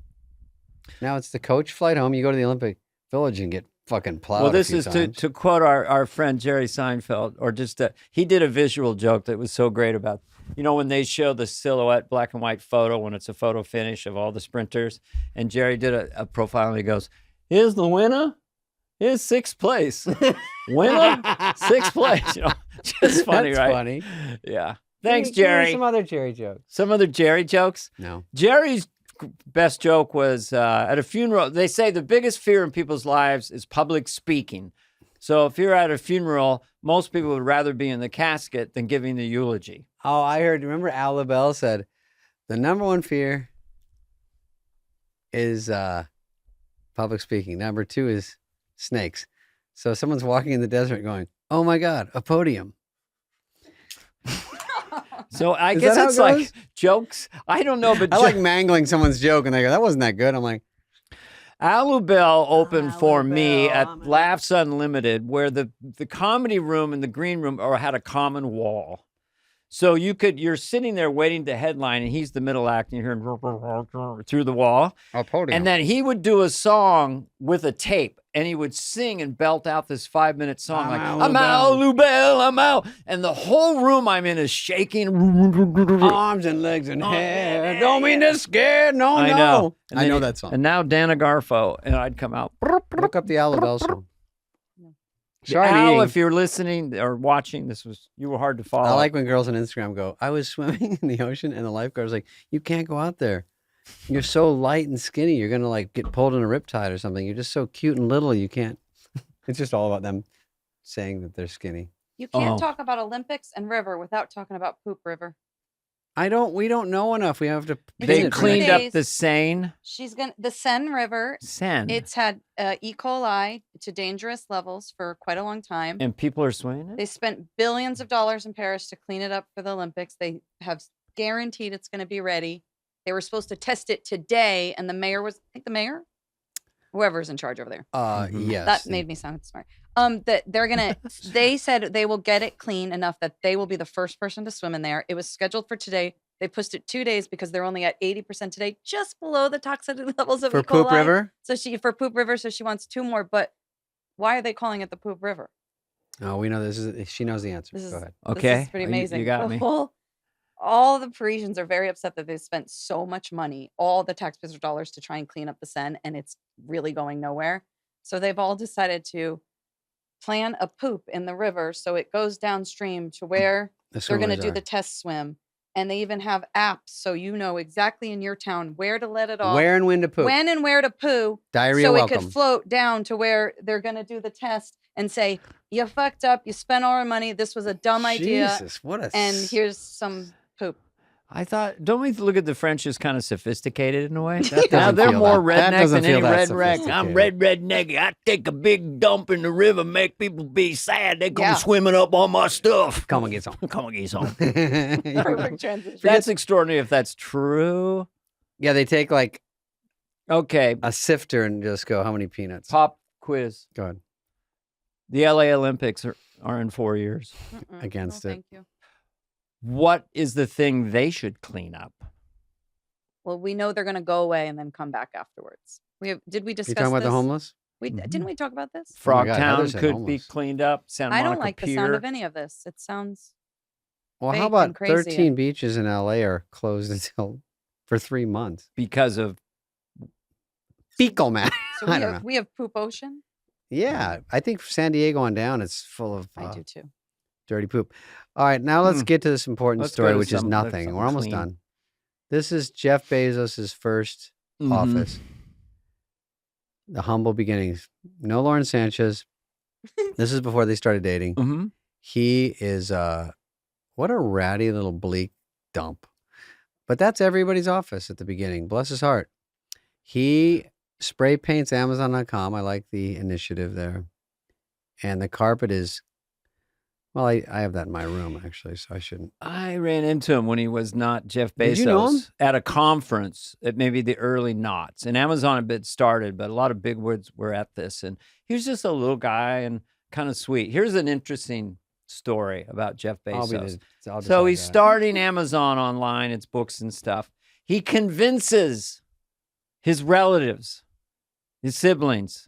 Now it's the coach flight home. You go to the Olympic Village and get fucking plowed. Well, a this few is times. to quote our friend Jerry Seinfeld, or just he did a visual joke that was so great about, when they show the silhouette black and white photo when it's a photo finish of all the sprinters, and Jerry did a profile and he goes, "Here's the winner. Here's 6th place. Winner, 6th place." Just funny, That's right? funny. Yeah. Thanks, Give me Jerry. Some other Jerry jokes. Some other Jerry jokes. No. Jerry's best joke was at a funeral. They say the biggest fear in people's lives is public speaking. So if you're at a funeral, most people would rather be in the casket than giving the eulogy. Oh, I heard. Remember, Al LaBelle said the number one fear is public speaking. Number 2 is snakes. So someone's walking in the desert going, "Oh my God, a podium." So I Is guess that how it's it like goes? jokes. I don't know, but I like mangling someone's joke, and they go, "That wasn't that good." I'm like, Al Bell opened for me Bell, at I'm Laughs Unlimited, where the comedy room and the green room had a common wall. So you're sitting there waiting to headline, and he's the middle act, and you're hearing through the wall. "A podium." And then he would do a song with a tape, and he would sing and belt out this 5-minute song like, "I'm Al Lubell, I'm out." And the whole room I'm in is shaking. arms and legs and hair. Don't mean to scare. No, I no. know. And I then know he- that song. And now Dana Garfo, and I'd come out. Look up the Al LaBelle song. Sorry, I'm Al, eating. if you're listening or watching, you were hard to follow. I like when girls on Instagram go, "I was swimming in the ocean," and the lifeguard's like, "You can't go out there. You're so light and skinny. You're gonna like get pulled in a riptide or something. You're just so cute and little. You can't." It's just all about them saying that they're skinny. You can't Oh. talk about Olympics and river without talking about poop river. We don't know enough. We have to. They They pin it. cleaned up days. the Seine. The Seine River. Seine. It's had E. coli to dangerous levels for quite a long time. And people are swimming it? They spent billions of dollars in Paris to clean it up for the Olympics. They have guaranteed it's going to be ready. They were supposed to test it today, and I think the mayor, whoever's in charge over there. Yes. That made me sound smart. That they're gonna. They said they will get it clean enough that they will be the first person to swim in there. It was scheduled for today. They pushed it 2 days because they're only at 80% today, just below the toxicity levels of for E. coli. Poop River. So for Poop River, so she wants 2 more. But why are they calling it the Poop River? Oh, we know this is. She knows the answer. This is Go ahead. This Okay. is pretty Oh, you amazing. got The me. all the Parisians are very upset that they spent so much money, all the taxpayers' dollars, to try and clean up the Seine, and it's really going nowhere. So they've all decided to plan a poop in the river so it goes downstream to where they're going to do the test swim. And they even have apps so you know exactly in your town where to let it off, Where and when to poop. when and where to poo, Diarrhea so welcome. it could float down to where they're going to do the test and say, "You fucked up. You spent all our money. This was a dumb idea. Jesus, what a. And here's some poop." I thought, don't we look at the French as kind of sophisticated in a way? That Now doesn't they're feel more that redneck doesn't than feel any that redneck. I'm redneck. I take a big dump in the river, make people be sad. They come Yeah. swimming up on my stuff. Come and get some. Come on, get some. Perfect transition. That's extraordinary if that's true. Yeah, they take like Okay, a sifter and just go, "How many peanuts?" pop quiz. Go ahead. The LA Olympics are in 4 years. Mm-mm. Against No, it. Thank you. What is the thing they should clean up? Well, we know they're going to go away and then come back afterwards. Did we discuss You talking about this? the homeless? Didn't we talk about this? Oh my God, Frogtown Heather said could be homeless. cleaned up. Santa I Monica don't like the Pier. sound of any of this. It sounds Well, fake how and about crazy 13 beaches in LA are closed until for 3 months? because of Fecal matter. so I don't know. we have poop ocean. Yeah, I think San Diego on down, it's full of I do too. dirty poop. All right, now let's get to this important Let's go story, to which is some- nothing. something We're almost clean. done. This is Jeff Bezos' first Mhm. office. The humble beginnings. No Lauren Sanchez. This is before they started dating. Mhm. He is What a ratty little bleak dump. But that's everybody's office at the beginning. Bless his heart. He spray paints Amazon.com. I like the initiative there. And the carpet is, well, I have that in my room, actually, so I shouldn't. I ran into him when he was not Jeff Bezos Did you know him? at a conference at maybe the early noughts. And Amazon had been started, but a lot of bigwigs were at this. And he was just a little guy and kind of sweet. Here's an interesting story about Jeff Bezos. So he's starting Amazon online. It's books and stuff. He convinces his relatives, his siblings,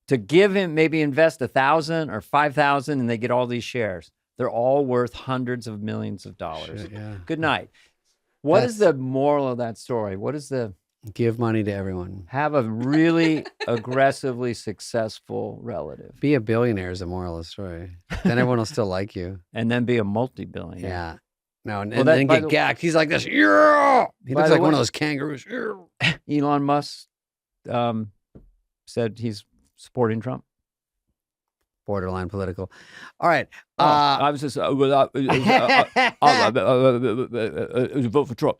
to give him, maybe invest $1,000 or $5,000, and they get all these shares. They're all worth hundreds of millions of dollars. Shit, yeah. Good night. What is the moral of that story? What is the give money to everyone? Have a really aggressively successful relative. Be a billionaire is the moral of the story. Then everyone will still like you. And then be a multi-billionaire. Yeah. No, and then get gagged. He's like this. Yeah. He looks like one of those kangaroos. Yeah. Elon Musk said he's supporting Trump. Borderline political. All right. I was just vote for Trump.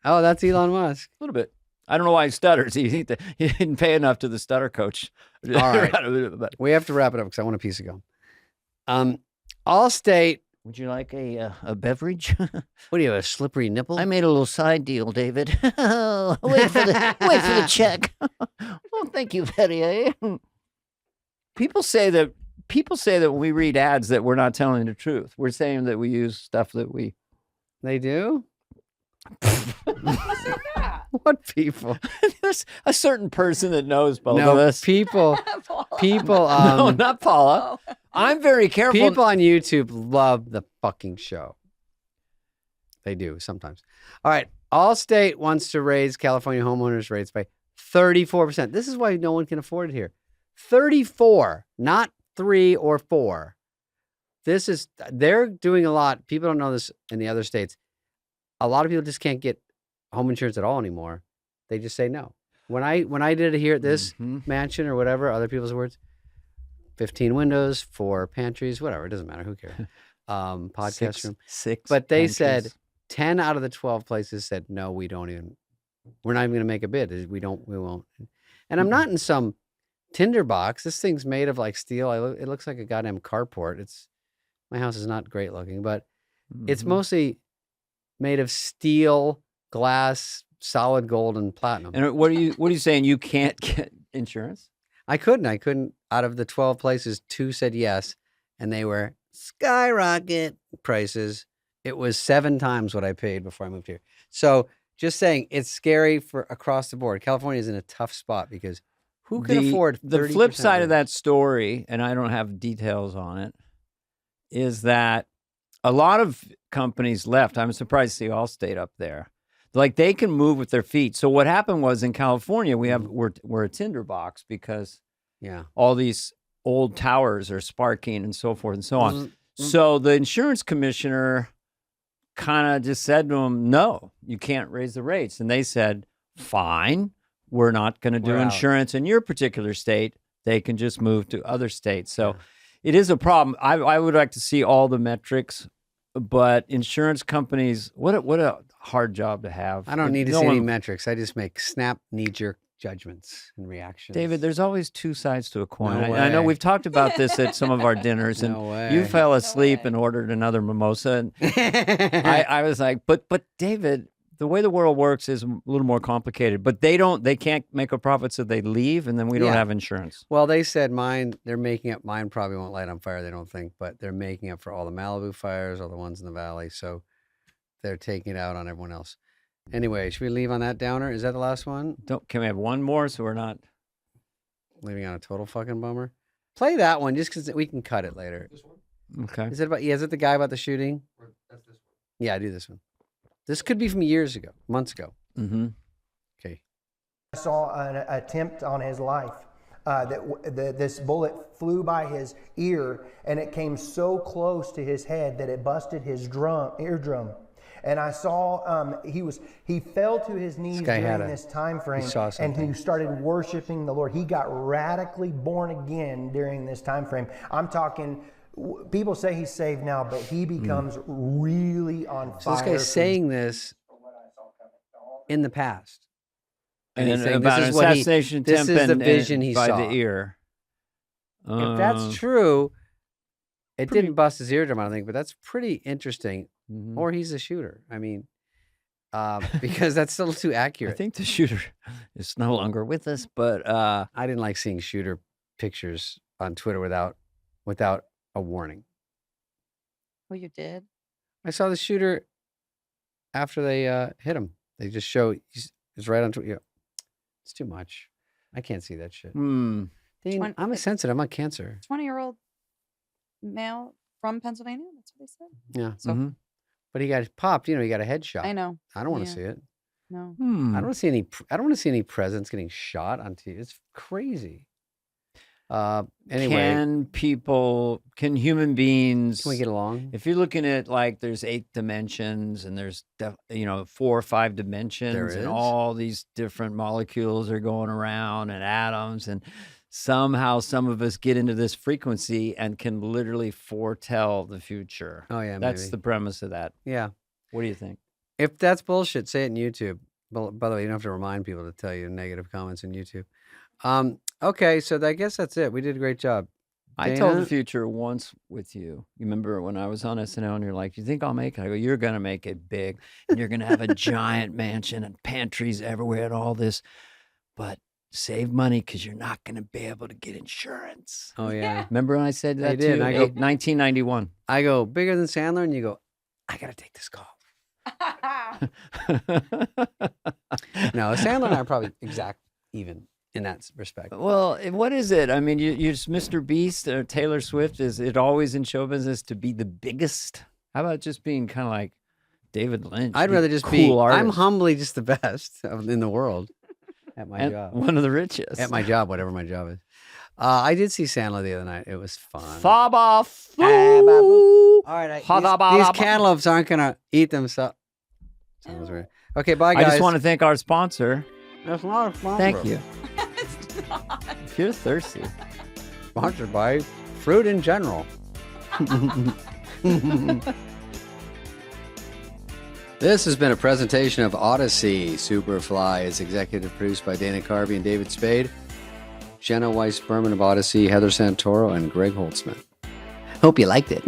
Oh, that's Elon Musk. A little bit. I don't know why he stutters. He didn't pay enough to the stutter coach. All right. We have to wrap it up because I want a piece of gum. Allstate. Would you like a beverage? What do you have, a slippery nipple? I made a little side deal, David. Wait for the check. Oh, thank you, Betty. People say that when we read ads that we're not telling the truth. We're saying that we use stuff that we. They do? Who said that? What people? There's a certain person that knows both of us. People. No, not Paula. Oh. I'm very careful. People on YouTube love the fucking show. They do sometimes. All right. Allstate wants to raise California homeowners' rates by 34%. This is why no one can afford it here. 34, not 3 or 4. They're doing a lot. People don't know this in the other states. A lot of people just can't get home insurance at all anymore. They just say no. When I did it here at this mansion or whatever, other people's words, 15 windows, 4 pantries, whatever. It doesn't matter. Who cares? Podcast room. 6 But they pantries. said 10 out of the 12 places said, no, we're not even going to make a bid. We won't. And I'm not in some tinderbox. This thing's made of like steel. It looks like a goddamn carport. My house is not great looking, but it's mostly made of steel, glass, solid gold, and platinum. And what are you saying? You can't get insurance? I couldn't. Out of the 12 places, 2 said yes, and they were skyrocket prices. It was 7 times what I paid before I moved here. So just saying, it's scary for across the board. California is in a tough spot because who can afford 30%? The flip side of that story, and I don't have details on it, is that a lot of companies left. I'm surprised to see Allstate up there. Like they can move with their feet. So what happened was in California, we're a tinderbox because all these old towers are sparking and so forth and so on. So the insurance commissioner kind of just said to them, no, you can't raise the rates. And they said, fine, we're not going to do insurance in your particular state. They can just move to other states. So it is a problem. I would like to see all the metrics, but insurance companies, what a hard job to have. I don't need to see any metrics. I just make snap, knee-jerk judgments and reactions. David, there's always 2 sides to a coin. I know we've talked about this at some of our dinners, and you fell asleep and ordered another mimosa. And I was like, but David, the way the world works is a little more complicated. But they can't make a profit, so they leave, and then we don't have insurance. Well, they said they're making up. Mine probably won't light on fire, they don't think, but they're making up for all the Malibu fires, all the ones in the valley. So they're taking it out on everyone else. Anyway, should we leave on that downer? Is that the last one? Can we have one more so we're not leaving on a total fucking bummer? Play that one just because we can cut it later. This one? Okay. Is it the guy about the shooting? Or that's this one. Yeah, do this one. This could be from years ago, months ago. Mm-hmm. Okay. I saw an attempt on his life. This bullet flew by his ear, and it came so close to his head that it busted his eardrum. And I saw he fell to his knees during this time frame, and he started worshiping the Lord. He got radically born again during this time frame. I'm talking People say he's saved now, but he becomes really on fire. So this guy's saying this in the past. And he's saying about this an is what he- assassination this attempt is the and vision he by saw. the ear. If that's true, it didn't bust his eardrum, I don't think, but that's pretty interesting. Mhm. Or he's a shooter. I mean, because that's still too I accurate. think the shooter is no longer with us, but I didn't like seeing shooter pictures on Twitter without a warning. Oh, you did? I saw the shooter after they hit him. They just show it's right on Twitter. Yeah. It's too much. I can't see that shit. Dean, I'm a sensitive. I'm on cancer. 20-year-old male from Pennsylvania. That's what they said. Yeah. So But he got popped. He got a headshot. I know. I don't want to Yeah. see it. No. I don't want to see any. I don't want to see any presidents getting shot on TV. It's crazy. Anyway, can human beings, can we get along? if you're looking at like there's 8 dimensions and there's 4 or 5 dimensions There and is. all these different molecules are going around and atoms, and somehow some of us get into this frequency and can literally foretell the future. Oh yeah, That's maybe. the premise of that. Yeah. What do you think? If that's bullshit, say it in YouTube. By the way, you don't have to remind people to tell you negative comments in YouTube. Okay, so I guess that's it. We did a great job. I told Dana? the future once with you. You remember when I was on SNL and you're like, you think I'll make it? I go, you're going to make it big and you're going to have a giant mansion and pantries everywhere and all this, but save money because you're not going to be able to get insurance. Oh yeah. Remember when I said that You did, to and you? I go- 1991. I go bigger than Sandler, and you go, I gotta take this call. No, Sandler and I are probably exact even in that respect. Well, what is it? I mean, you're just Mr. Beast or Taylor Swift. Is it always in show business to be the biggest? How about just being kind of like David Lynch? I'd be rather just cool be. I'm artist humbly just the best in the world at my and job. one of the richest. At my job, whatever my job is. I did see Sandler the other night. It was fun. Faba All right, Hadaba- these cantaloupes aren't gonna eat themselves. Sounds weird. Okay, bye guys. I just want to thank our sponsor. That's not a sponsor. Thank you. If you're thirsty. Sponsored by Fruit in General. This has been a presentation of Odyssey. Superfly is executive produced by Dana Carvey and David Spade. Jenna Weiss Berman of Odyssey, Heather Santoro, and Greg Holtzman. Hope you liked it.